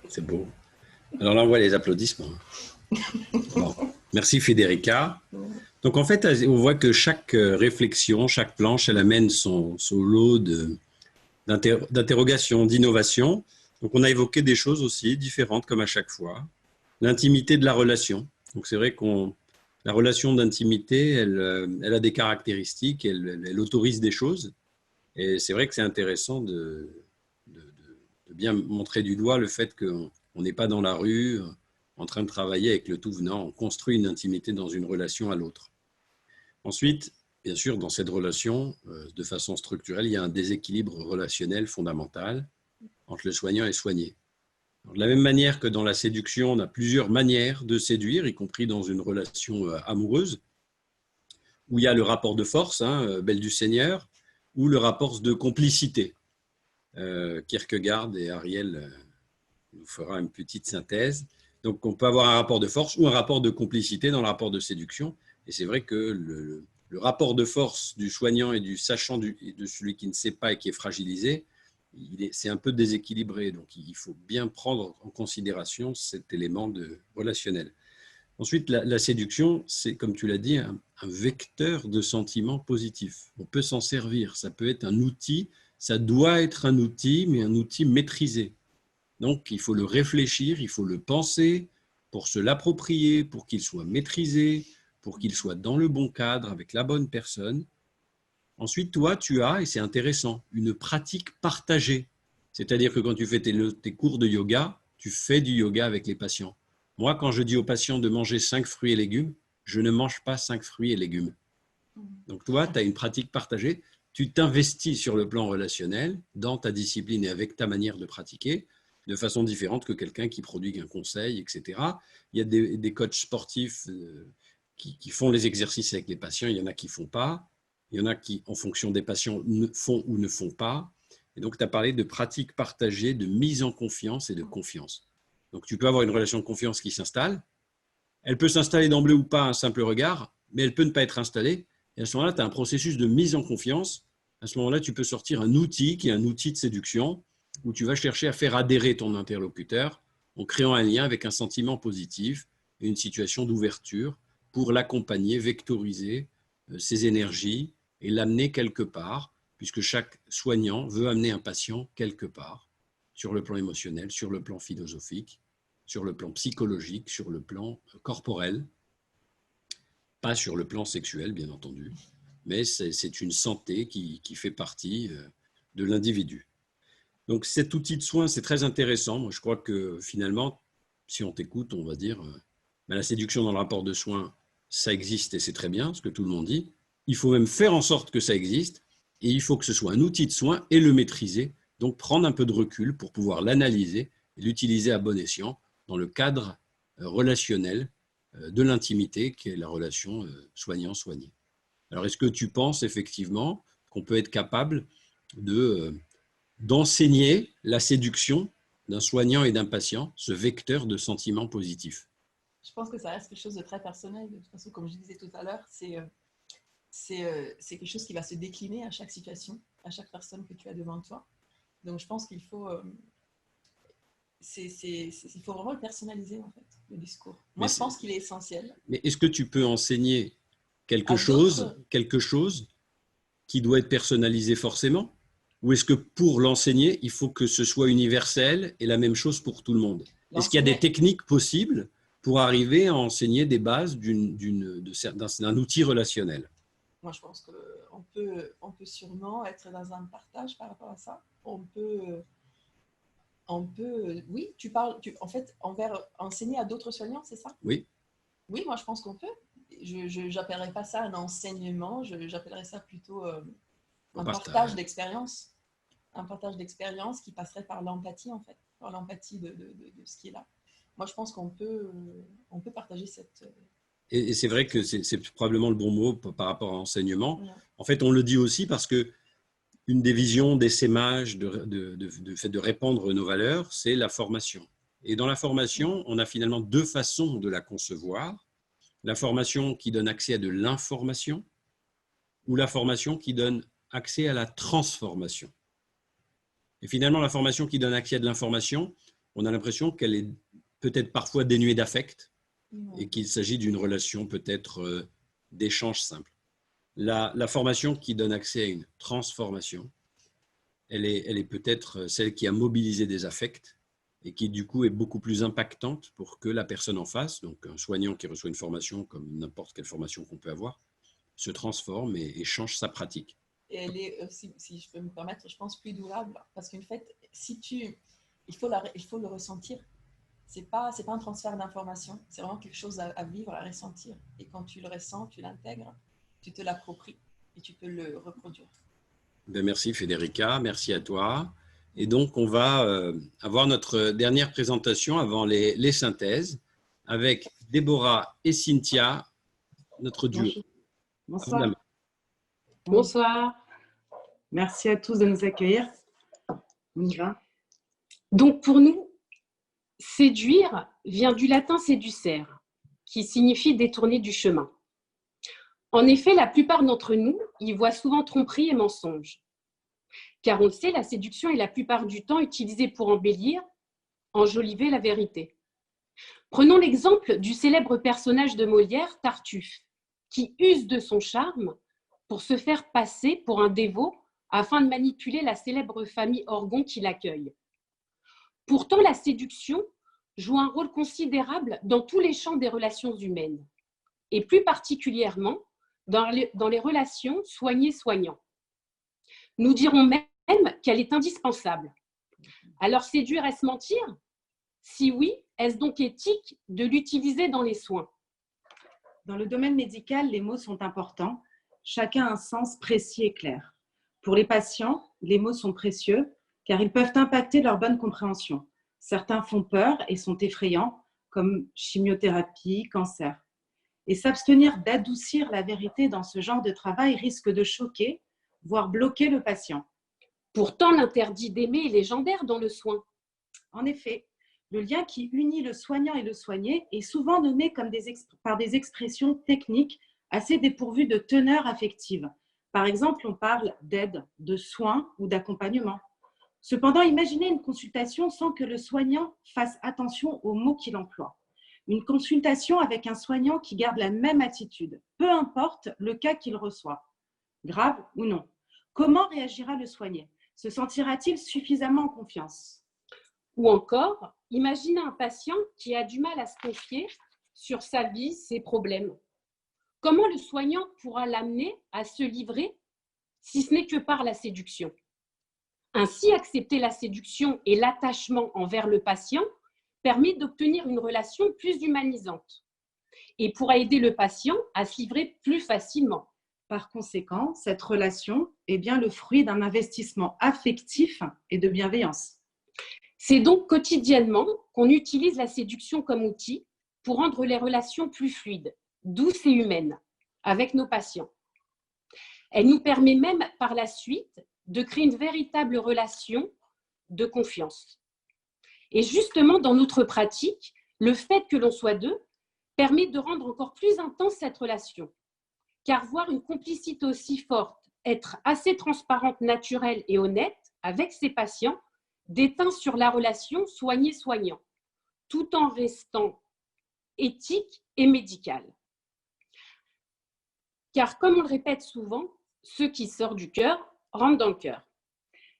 C'est beau. Alors là, on voit les applaudissements. Bon. Merci Federica. Donc en fait, on voit que chaque réflexion, chaque planche, elle amène son lot d'interrogations, d'innovations. Donc on a évoqué des choses aussi différentes comme à chaque fois. L'intimité de la relation. Donc c'est vrai la relation d'intimité, elle a des caractéristiques, elle autorise des choses. Et c'est vrai que c'est intéressant de bien montrer du doigt le fait qu'on n'est pas dans la rue en train de travailler avec le tout venant, on construit une intimité dans une relation à l'autre. Ensuite, bien sûr, dans cette relation, de façon structurelle, il y a un déséquilibre relationnel fondamental entre le soignant et le soigné. Alors, de la même manière que dans la séduction, on a plusieurs manières de séduire, y compris dans une relation amoureuse, où il y a le rapport de force, Belle du Seigneur, ou le rapport de complicité. Kierkegaard et Ariel nous fera une petite synthèse. Donc, on peut avoir un rapport de force ou un rapport de complicité dans le rapport de séduction. Et c'est vrai que le rapport de force du soignant et du sachant et de celui qui ne sait pas et qui est fragilisé, c'est un peu déséquilibré. Donc, il faut bien prendre en considération cet élément relationnel. Ensuite, la séduction, c'est, comme tu l'as dit, un vecteur de sentiments positifs. On peut s'en servir. Ça peut être un outil. Ça doit être un outil, mais un outil maîtrisé. Donc, il faut le réfléchir, il faut le penser pour se l'approprier, pour qu'il soit maîtrisé, pour qu'il soit dans le bon cadre, avec la bonne personne. Ensuite, toi, tu as, et c'est intéressant, une pratique partagée. C'est-à-dire que quand tu fais tes cours de yoga, tu fais du yoga avec les patients. Moi, quand je dis aux patients de manger 5 fruits et légumes, je ne mange pas 5 fruits et légumes. Donc, toi, tu as une pratique partagée. Tu t'investis sur le plan relationnel, dans ta discipline et avec ta manière de pratiquer, de façon différente que quelqu'un qui produit un conseil, etc. Il y a des coachs sportifs qui font les exercices avec les patients, il y en a qui ne font pas, il y en a qui, en fonction des patients, font ou ne font pas. Et donc, tu as parlé de pratique partagée, de mise en confiance et de confiance. Donc, tu peux avoir une relation de confiance qui s'installe. Elle peut s'installer d'emblée ou pas à un simple regard, mais elle peut ne pas être installée. Et à ce moment-là, tu as un processus de mise en confiance. À ce moment-là, tu peux sortir un outil qui est un outil de séduction où tu vas chercher à faire adhérer ton interlocuteur en créant un lien avec un sentiment positif et une situation d'ouverture pour l'accompagner, vectoriser ses énergies et l'amener quelque part, puisque chaque soignant veut amener un patient quelque part, sur le plan émotionnel, sur le plan philosophique, sur le plan psychologique, sur le plan corporel, pas sur le plan sexuel, bien entendu, mais c'est une santé qui fait partie de l'individu. Donc cet outil de soin, c'est très intéressant. Moi, je crois que finalement, si on t'écoute, on va dire la séduction dans le rapport de soins, ça existe et c'est très bien, ce que tout le monde dit. Il faut même faire en sorte que ça existe et il faut que ce soit un outil de soin et le maîtriser. Donc prendre un peu de recul pour pouvoir l'analyser et l'utiliser à bon escient dans le cadre relationnel de l'intimité qui est la relation soignant-soigné. Alors est-ce que tu penses effectivement qu'on peut être capable d'enseigner la séduction d'un soignant et d'un patient, ce vecteur de sentiments positifs? Je pense que ça reste quelque chose de très personnel. De toute façon, comme je disais tout à l'heure, c'est quelque chose qui va se décliner à chaque situation, à chaque personne que tu as devant toi. Donc, je pense qu'il faut, il faut vraiment le personnaliser, en fait, le discours. Moi, je pense qu'il est essentiel. Mais est-ce que tu peux enseigner quelque chose qui doit être personnalisé forcément? Ou est-ce que pour l'enseigner, il faut que ce soit universel et la même chose pour tout le monde? Est-ce qu'il y a des techniques possibles pour arriver à enseigner des bases d'un outil relationnel? Moi, je pense qu'on peut sûrement être dans un partage par rapport à ça. Oui, en fait, enseigner à d'autres soignants, c'est ça? Oui. Oui, moi, je pense qu'on peut. Je n'appellerais pas ça un enseignement, j'appellerais ça plutôt un partage d'expérience. Un partage d'expérience qui passerait par l'empathie, en fait, par l'empathie de ce qui est là. Moi, je pense qu'on peut partager cette... Et c'est vrai que c'est probablement le bon mot par rapport à l'enseignement. Ouais. En fait, on le dit aussi parce que une des visions d'essaimage, de fait de répandre nos valeurs, c'est la formation. Et dans la formation, on a finalement deux façons de la concevoir. La formation qui donne accès à de l'information ou la formation qui donne accès à la transformation. Et finalement, la formation qui donne accès à de l'information, on a l'impression qu'elle est peut-être parfois dénuée d'affect et qu'il s'agit d'une relation peut-être d'échange simple. La formation qui donne accès à une transformation, elle est peut-être celle qui a mobilisé des affects et qui du coup est beaucoup plus impactante pour que la personne en face, donc un soignant qui reçoit une formation comme n'importe quelle formation qu'on peut avoir, se transforme et change sa pratique. Et elle est, si je peux me permettre, je pense plus durable parce qu'en fait, il faut le ressentir. C'est pas un transfert d'information, c'est vraiment quelque chose à vivre, à ressentir. Et quand tu le ressens, tu l'intègres, tu te l'appropries et tu peux le reproduire. Ben merci Federica, merci à toi. Et donc, on va avoir notre dernière présentation avant les synthèses avec Déborah et Cynthia, notre duo. Bonsoir. Bonsoir. Merci à tous de nous accueillir. On y va. Donc, pour nous, séduire vient du latin séducere, qui signifie détourner du chemin. En effet, la plupart d'entre nous y voient souvent tromperie et mensonge. Car on le sait, la séduction est la plupart du temps utilisée pour embellir, enjoliver la vérité. Prenons l'exemple du célèbre personnage de Molière, Tartuffe, qui use de son charme pour se faire passer pour un dévot afin de manipuler la célèbre famille Orgon qui l'accueille. Pourtant, la séduction joue un rôle considérable dans tous les champs des relations humaines, et plus particulièrement dans les relations soigné-soignant. Nous dirons même qu'elle est indispensable. Alors séduire, est-ce mentir? Si oui, est-ce donc éthique de l'utiliser dans les soins? Dans le domaine médical, les mots sont importants. Chacun a un sens précis et clair. Pour les patients, les mots sont précieux car ils peuvent impacter leur bonne compréhension. Certains font peur et sont effrayants, comme chimiothérapie, cancer. Et s'abstenir d'adoucir la vérité dans ce genre de travail risque de choquer, voire bloquer le patient. Pourtant, l'interdit d'aimer est légendaire dans le soin. En effet, le lien qui unit le soignant et le soigné est souvent nommé par des expressions techniques assez dépourvues de teneur affective. Par exemple, on parle d'aide, de soins ou d'accompagnement. Cependant, imaginez une consultation sans que le soignant fasse attention aux mots qu'il emploie. Une consultation avec un soignant qui garde la même attitude, peu importe le cas qu'il reçoit, grave ou non. Comment réagira le soigné? Se sentira-t-il suffisamment en confiance? Ou encore, imaginez un patient qui a du mal à se confier sur sa vie, ses problèmes. Comment le soignant pourra l'amener à se livrer si ce n'est que par la séduction? Ainsi, accepter la séduction et l'attachement envers le patient permet d'obtenir une relation plus humanisante et pourra aider le patient à se livrer plus facilement. Par conséquent, cette relation est bien le fruit d'un investissement affectif et de bienveillance. C'est donc quotidiennement qu'on utilise la séduction comme outil pour rendre les relations plus fluides, douces et humaines avec nos patients. Elle nous permet même par la suite de créer une véritable relation de confiance. Et justement, dans notre pratique, le fait que l'on soit deux permet de rendre encore plus intense cette relation. Car voir une complicité aussi forte, être assez transparente, naturelle et honnête avec ses patients, déteint sur la relation soigné-soignant, tout en restant éthique et médicale. Car comme on le répète souvent, ce qui sort du cœur rentre dans le cœur.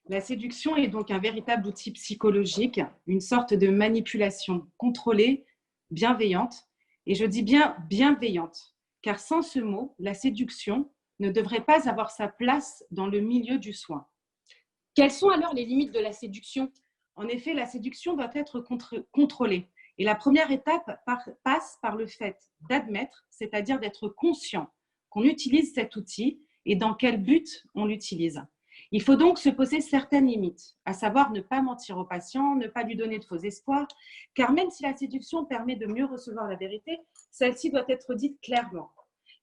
La séduction est donc un véritable outil psychologique, une sorte de manipulation contrôlée, bienveillante, et je dis bien bienveillante, car sans ce mot, la séduction ne devrait pas avoir sa place dans le milieu du soin. Quelles sont alors les limites de la séduction? En effet, la séduction doit être contrôlée. Et la première étape passe par le fait d'admettre, c'est-à-dire d'être conscient qu'on utilise cet outil et dans quel but on l'utilise. Il faut donc se poser certaines limites, à savoir ne pas mentir au patient, ne pas lui donner de faux espoirs, car même si la séduction permet de mieux recevoir la vérité, celle-ci doit être dite clairement.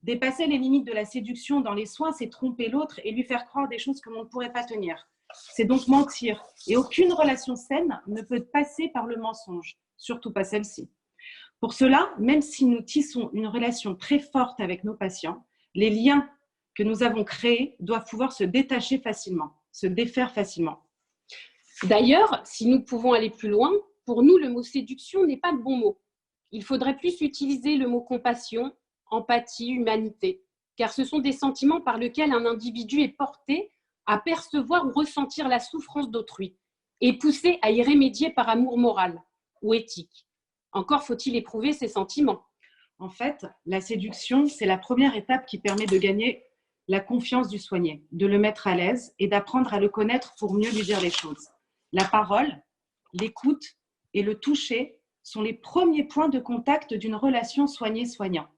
Dépasser les limites de la séduction dans les soins, c'est tromper l'autre et lui faire croire des choses que l'on ne pourrait pas tenir. C'est donc mentir. Et aucune relation saine ne peut passer par le mensonge, surtout pas celle-ci. Pour cela, même si nous tissons une relation très forte avec nos patients, les liens que nous avons créés doivent pouvoir se détacher facilement, se défaire facilement. D'ailleurs, si nous pouvons aller plus loin, pour nous, le mot séduction n'est pas le bon mot. Il faudrait plus utiliser le mot compassion, empathie, humanité, car ce sont des sentiments par lesquels un individu est porté à percevoir ou ressentir la souffrance d'autrui et poussé à y remédier par amour moral ou éthique. Encore faut-il éprouver ces sentiments. En fait, la séduction, c'est la première étape qui permet de gagner la confiance du soigné, de le mettre à l'aise et d'apprendre à le connaître pour mieux lui dire les choses. La parole, l'écoute et le toucher sont les premiers points de contact d'une relation soigné-soignant.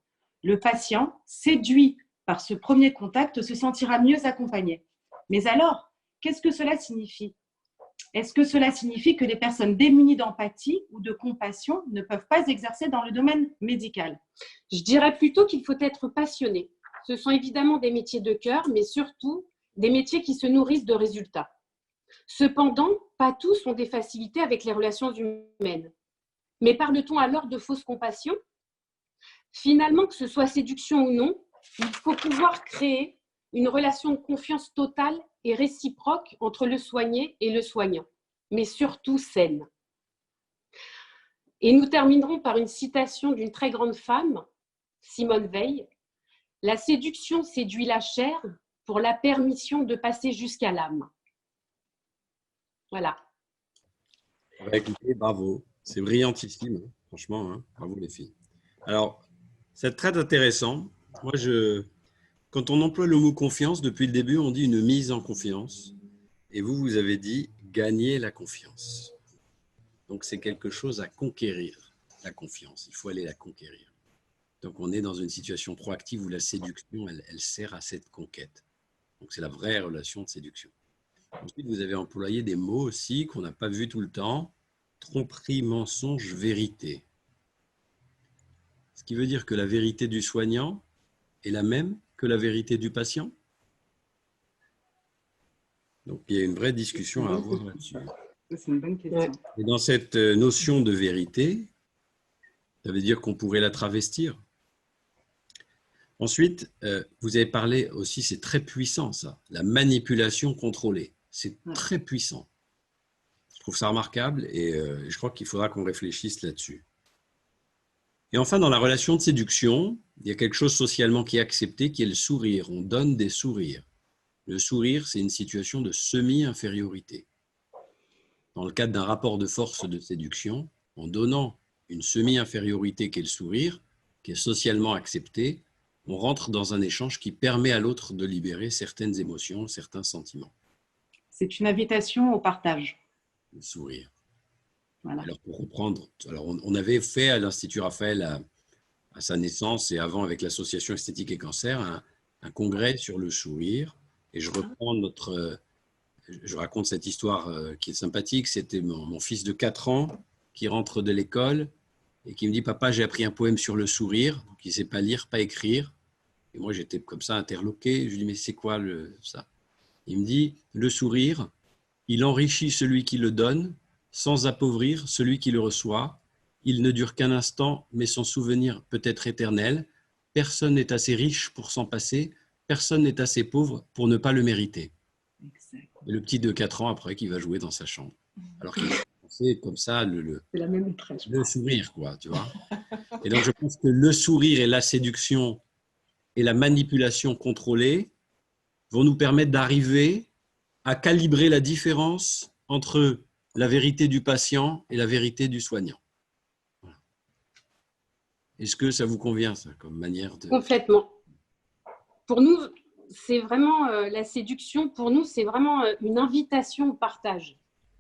Le patient, séduit par ce premier contact, se sentira mieux accompagné. Mais alors, qu'est-ce que cela signifie? Est-ce que cela signifie que les personnes démunies d'empathie ou de compassion ne peuvent pas exercer dans le domaine médical? Je dirais plutôt qu'il faut être passionné. Ce sont évidemment des métiers de cœur, mais surtout des métiers qui se nourrissent de résultats. Cependant, pas tous ont des facilités avec les relations humaines. Mais parle-t-on alors de fausse compassion? Finalement, que ce soit séduction ou non, il faut pouvoir créer une relation de confiance totale et réciproque entre le soigné et le soignant, mais surtout saine. Et nous terminerons par une citation d'une très grande femme, Simone Veil. La séduction séduit la chair pour la permission de passer jusqu'à l'âme. Voilà. Écoutez, bravo, c'est brillantissime, hein, franchement, hein, bravo les filles. Alors, c'est très intéressant. Moi, quand on emploie le mot confiance, depuis le début, on dit une mise en confiance. Et vous avez dit gagner la confiance. Donc, c'est quelque chose à conquérir, la confiance. Il faut aller la conquérir. Donc, on est dans une situation proactive où la séduction, elle sert à cette conquête. Donc, c'est la vraie relation de séduction. Ensuite, vous avez employé des mots aussi qu'on n'a pas vus tout le temps. Tromperie, mensonge, vérité. Ce qui veut dire que la vérité du soignant est la même que la vérité du patient. Donc, il y a une vraie discussion à avoir là-dessus. C'est une bonne question. Et dans cette notion de vérité, ça veut dire qu'on pourrait la travestir. Ensuite, vous avez parlé aussi, c'est très puissant ça, la manipulation contrôlée. C'est très puissant. Je trouve ça remarquable et je crois qu'il faudra qu'on réfléchisse là-dessus. Et enfin, dans la relation de séduction, il y a quelque chose socialement qui est accepté, qui est le sourire. On donne des sourires. Le sourire, c'est une situation de semi-infériorité. Dans le cadre d'un rapport de force de séduction, en donnant une semi-infériorité qui est le sourire, qui est socialement accepté, on rentre dans un échange qui permet à l'autre de libérer certaines émotions, certains sentiments. C'est une invitation au partage. Le sourire. Voilà. Alors, pour reprendre, on avait fait à l'Institut Raphaël, à sa naissance et avant avec l'Association Esthétique et Cancer, un congrès sur le sourire. Et je raconte cette histoire qui est sympathique. C'était mon fils de 4 ans qui rentre de l'école et qui me dit « Papa, j'ai appris un poème sur le sourire. » Donc, il ne sait pas lire, pas écrire. Et moi, j'étais comme ça interloqué. Je lui dis « Mais c'est quoi ça ?» Il me dit « Le sourire, il enrichit celui qui le donne sans appauvrir celui qui le reçoit. Il ne dure qu'un instant, mais son souvenir peut être éternel. Personne n'est assez riche pour s'en passer. Personne n'est assez pauvre pour ne pas le mériter. » Et le petit de 4 ans, après, qui va jouer dans sa chambre. Alors qu'il a pensé comme ça C'est la même lettresse, le sourire, quoi, tu vois. Et donc, je pense que le sourire et la séduction et la manipulation contrôlée vont nous permettre d'arriver à calibrer la différence entre la vérité du patient et la vérité du soignant. Voilà. Est-ce que ça vous convient, ça, comme manière de… Complètement. Pour nous, c'est vraiment la séduction, pour nous, c'est vraiment une invitation au partage.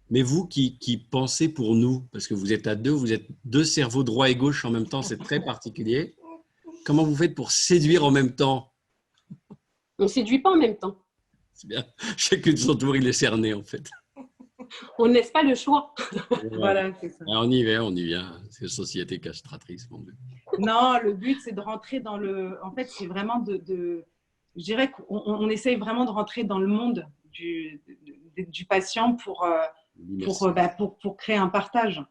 Mais vous qui pensez pour nous, parce que vous êtes à deux, vous êtes deux cerveaux droit et gauche en même temps, c'est très particulier. Comment vous faites pour séduire en même temps? On ne séduit pas en même temps. C'est bien. Chacun de son tour, il est cerné, en fait. On ne laisse pas le choix. Voilà, c'est ça. On y vient. C'est une société castratrice, mon Dieu. Non, le but, c'est de rentrer dans le… En fait, c'est vraiment je dirais qu'on essaye vraiment de rentrer dans le monde du patient pour créer un partage.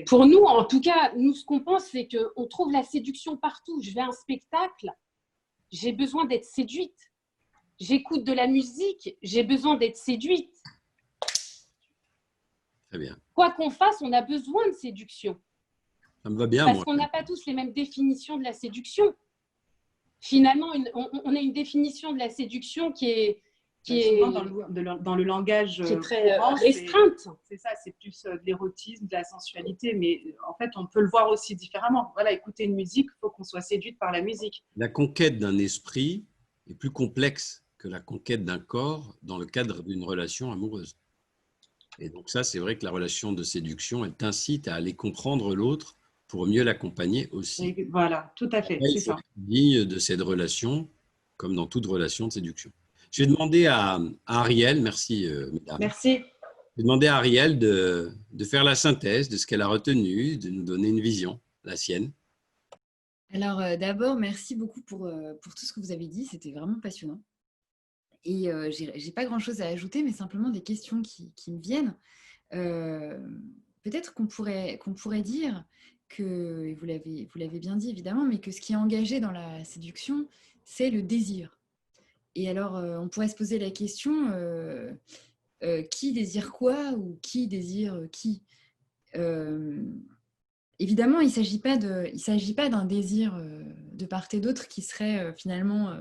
Pour nous, en tout cas, nous, ce qu'on pense, c'est qu'on trouve la séduction partout. Je vais à un spectacle, j'ai besoin d'être séduite. J'écoute de la musique, j'ai besoin d'être séduite. Très bien. Quoi qu'on fasse, on a besoin de séduction. Ça me va bien, Parce qu'on n'a pas tous les mêmes définitions de la séduction. Finalement, on a une définition de la séduction qui est souvent dans le langage qui est très courant, restreinte. C'est ça, c'est plus de l'érotisme, de la sensualité, mais en fait, on peut le voir aussi différemment. Voilà, écouter une musique, il faut qu'on soit séduite par la musique. La conquête d'un esprit est plus complexe que la conquête d'un corps dans le cadre d'une relation amoureuse. Et donc ça, c'est vrai que la relation de séduction, elle t'incite à aller comprendre l'autre pour mieux l'accompagner aussi. Et voilà, tout à fait, Après, c'est ça. Digne de cette relation, comme dans toute relation de séduction. Je vais demander à Ariel, merci mesdames. Merci. Je vais demander à Ariel de faire la synthèse de ce qu'elle a retenu, de nous donner une vision, la sienne. Alors d'abord, merci beaucoup pour tout ce que vous avez dit, c'était vraiment passionnant. Et j'ai pas grand-chose à ajouter, mais simplement des questions qui me viennent. Peut-être qu'on pourrait dire que, et vous l'avez bien dit évidemment, mais que ce qui est engagé dans la séduction, c'est le désir. Et alors, on pourrait se poser la question, qui désire quoi ou qui désire qui? Évidemment, il ne s'agit pas d'un désir de part et d'autre qui serait finalement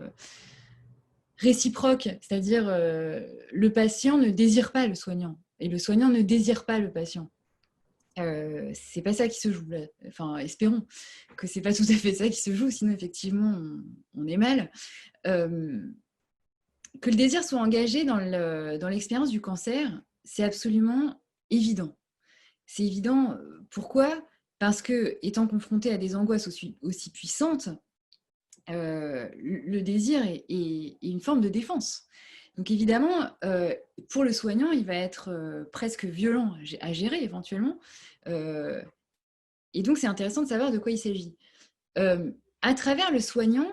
réciproque, c'est-à-dire le patient ne désire pas le soignant et le soignant ne désire pas le patient. C'est pas ça qui se joue là. Enfin, espérons que c'est pas tout à fait ça qui se joue, sinon effectivement on est mal. Que le désir soit engagé dans l'expérience du cancer, c'est absolument évident. C'est évident, pourquoi? Parce que, étant confronté à des angoisses aussi puissantes, le désir est une forme de défense. Donc évidemment, pour le soignant, il va être presque violent à gérer éventuellement. Et donc, c'est intéressant de savoir de quoi il s'agit. À travers le soignant,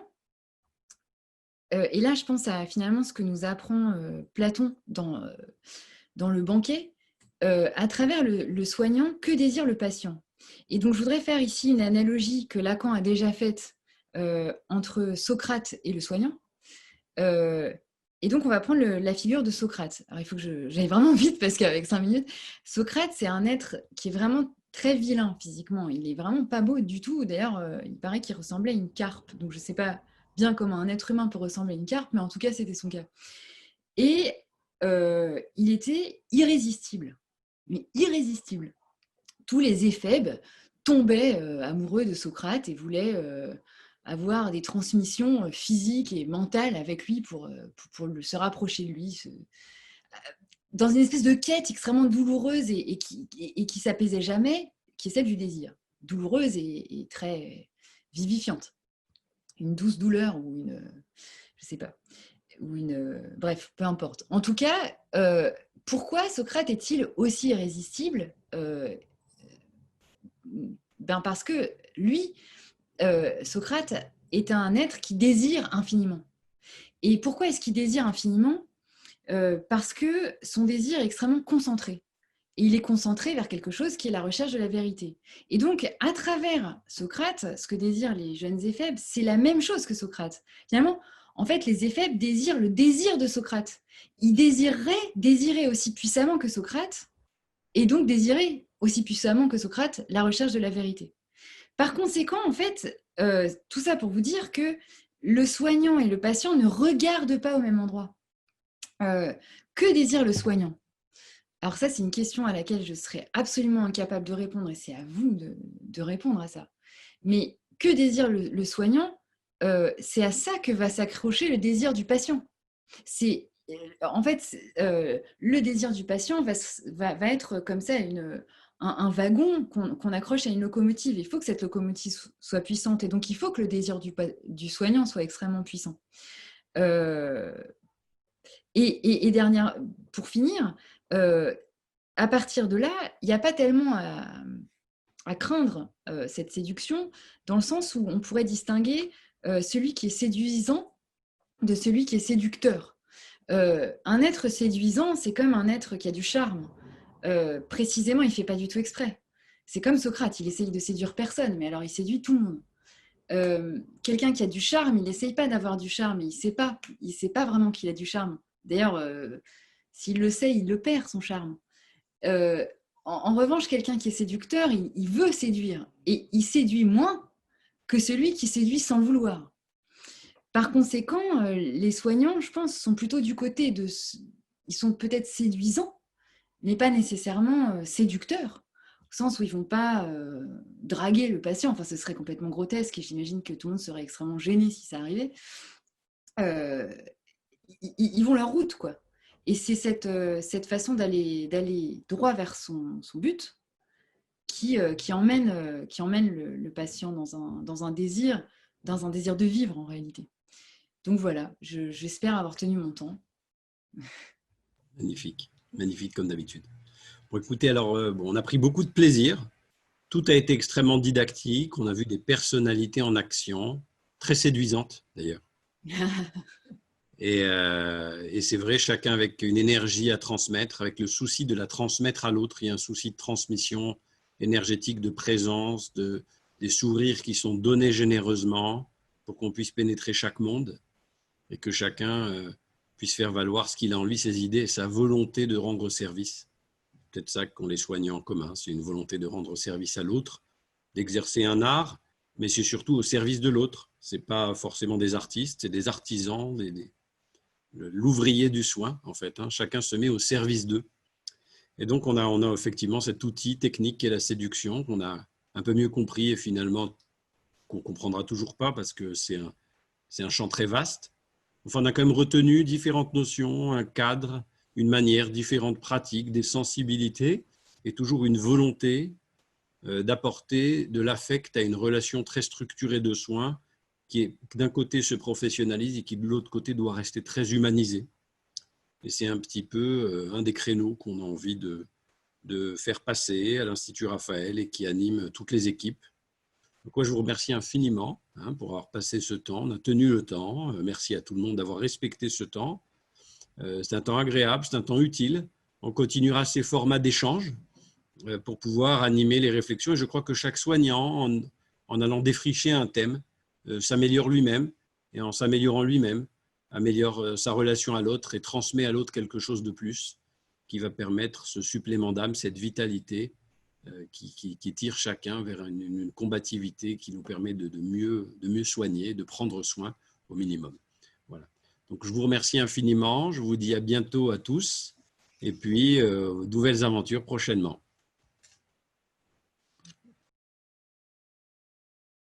et là, je pense à finalement ce que nous apprend Platon dans le banquet, à travers le soignant, que désire le patient? Et donc, je voudrais faire ici une analogie que Lacan a déjà faite entre Socrate et le soignant. Et donc, on va prendre la figure de Socrate. Alors, il faut que j'aille vraiment vite parce qu'avec 5 minutes, Socrate, c'est un être qui est vraiment très vilain physiquement. Il est vraiment pas beau du tout. D'ailleurs, il paraît qu'il ressemblait à une carpe. Donc, je ne sais pas bien comment un être humain peut ressembler à une carpe, mais en tout cas, c'était son cas. Et il était irrésistible. Mais irrésistible. Tous les éphèbes tombaient amoureux de Socrate et voulaient avoir des transmissions physiques et mentales avec lui pour se rapprocher de lui, dans une espèce de quête extrêmement douloureuse et qui s'apaisait jamais, qui est celle du désir. Douloureuse et très vivifiante. Une douce douleur ou je sais pas, bref, peu importe. En tout cas, pourquoi Socrate est-il aussi irrésistible? Parce que lui, Socrate est un être qui désire infiniment. Et pourquoi est-ce qu'il désire infiniment? Parce que son désir est extrêmement concentré. Et il est concentré vers quelque chose qui est la recherche de la vérité. Et donc, à travers Socrate, ce que désirent les jeunes éphèbes, c'est la même chose que Socrate. Finalement, en fait, les éphèbes désirent le désir de Socrate. Ils désirer aussi puissamment que Socrate, et donc désirer aussi puissamment que Socrate la recherche de la vérité. Par conséquent, en fait, tout ça pour vous dire que le soignant et le patient ne regardent pas au même endroit. Que désire le soignant? Alors ça, c'est une question à laquelle je serais absolument incapable de répondre et c'est à vous de répondre à ça. Mais que désire le soignant? C'est à ça que va s'accrocher le désir du patient. En fait, le désir du patient va être comme ça un wagon qu'on accroche à une locomotive. Il faut que cette locomotive soit puissante et donc il faut que le désir du soignant soit extrêmement puissant. Et dernière, pour finir, à partir de là, il n'y a pas tellement à craindre cette séduction, dans le sens où on pourrait distinguer celui qui est séduisant de celui qui est séducteur. Un être séduisant, c'est comme un être qui a du charme. Précisément, il ne fait pas du tout exprès. C'est comme Socrate, il essaye de séduire personne, mais alors il séduit tout le monde. Quelqu'un qui a du charme, il n'essaye pas d'avoir du charme, il ne sait pas vraiment qu'il a du charme. D'ailleurs, s'il le sait, il le perd, son charme. En revanche, quelqu'un qui est séducteur, il veut séduire, et il séduit moins que celui qui séduit sans le vouloir. Par conséquent, les soignants, je pense, sont plutôt du côté de... Ils sont peut-être séduisants, mais pas nécessairement séducteurs, au sens où ils ne vont pas draguer le patient. Enfin, ce serait complètement grotesque et j'imagine que tout le monde serait extrêmement gêné si ça arrivait. Ils vont leur route, quoi. Et c'est cette façon d'aller droit vers son but qui emmène le patient dans un désir de vivre en réalité. Donc voilà, j'espère avoir tenu mon temps. Magnifique, magnifique comme d'habitude. Bon, écoutez, alors, on a pris beaucoup de plaisir. Tout a été extrêmement didactique. On a vu des personnalités en action, très séduisantes d'ailleurs. Et c'est vrai, chacun avec une énergie à transmettre, avec le souci de la transmettre à l'autre. Il y a un souci de transmission énergétique, de présence, des sourires qui sont donnés généreusement pour qu'on puisse pénétrer chaque monde et que chacun puisse faire valoir ce qu'il a en lui, ses idées et sa volonté de rendre service. C'est peut-être ça qu'ont les soignants en commun, c'est une volonté de rendre service à l'autre, d'exercer un art, mais c'est surtout au service de l'autre. Ce n'est pas forcément des artistes, c'est des artisans, l'ouvrier du soin, en fait. Chacun se met au service d'eux. Et donc, on a effectivement cet outil technique qui est la séduction, qu'on a un peu mieux compris et finalement qu'on ne comprendra toujours pas parce que c'est un champ très vaste. Enfin, on a quand même retenu différentes notions, un cadre, une manière, différentes pratiques, des sensibilités et toujours une volonté d'apporter de l'affect à une relation très structurée de soins qui, d'un côté, se professionnalise et qui, de l'autre côté, doit rester très humanisée. Et c'est un petit peu un des créneaux qu'on a envie de faire passer à l'Institut Raphaël et qui anime toutes les équipes. Donc, moi, je vous remercie infiniment pour avoir passé ce temps. On a tenu le temps. Merci à tout le monde d'avoir respecté ce temps. C'est un temps agréable, c'est un temps utile. On continuera ces formats d'échange pour pouvoir animer les réflexions. Et je crois que chaque soignant, en allant défricher un thème, s'améliore lui-même. Et en s'améliorant lui-même, améliore sa relation à l'autre et transmet à l'autre quelque chose de plus qui va permettre ce supplément d'âme, cette vitalité qui tire chacun vers une combativité qui nous permet de mieux soigner, de prendre soin au minimum. Voilà. Donc, je vous remercie infiniment. Je vous dis à bientôt à tous et puis nouvelles aventures prochainement.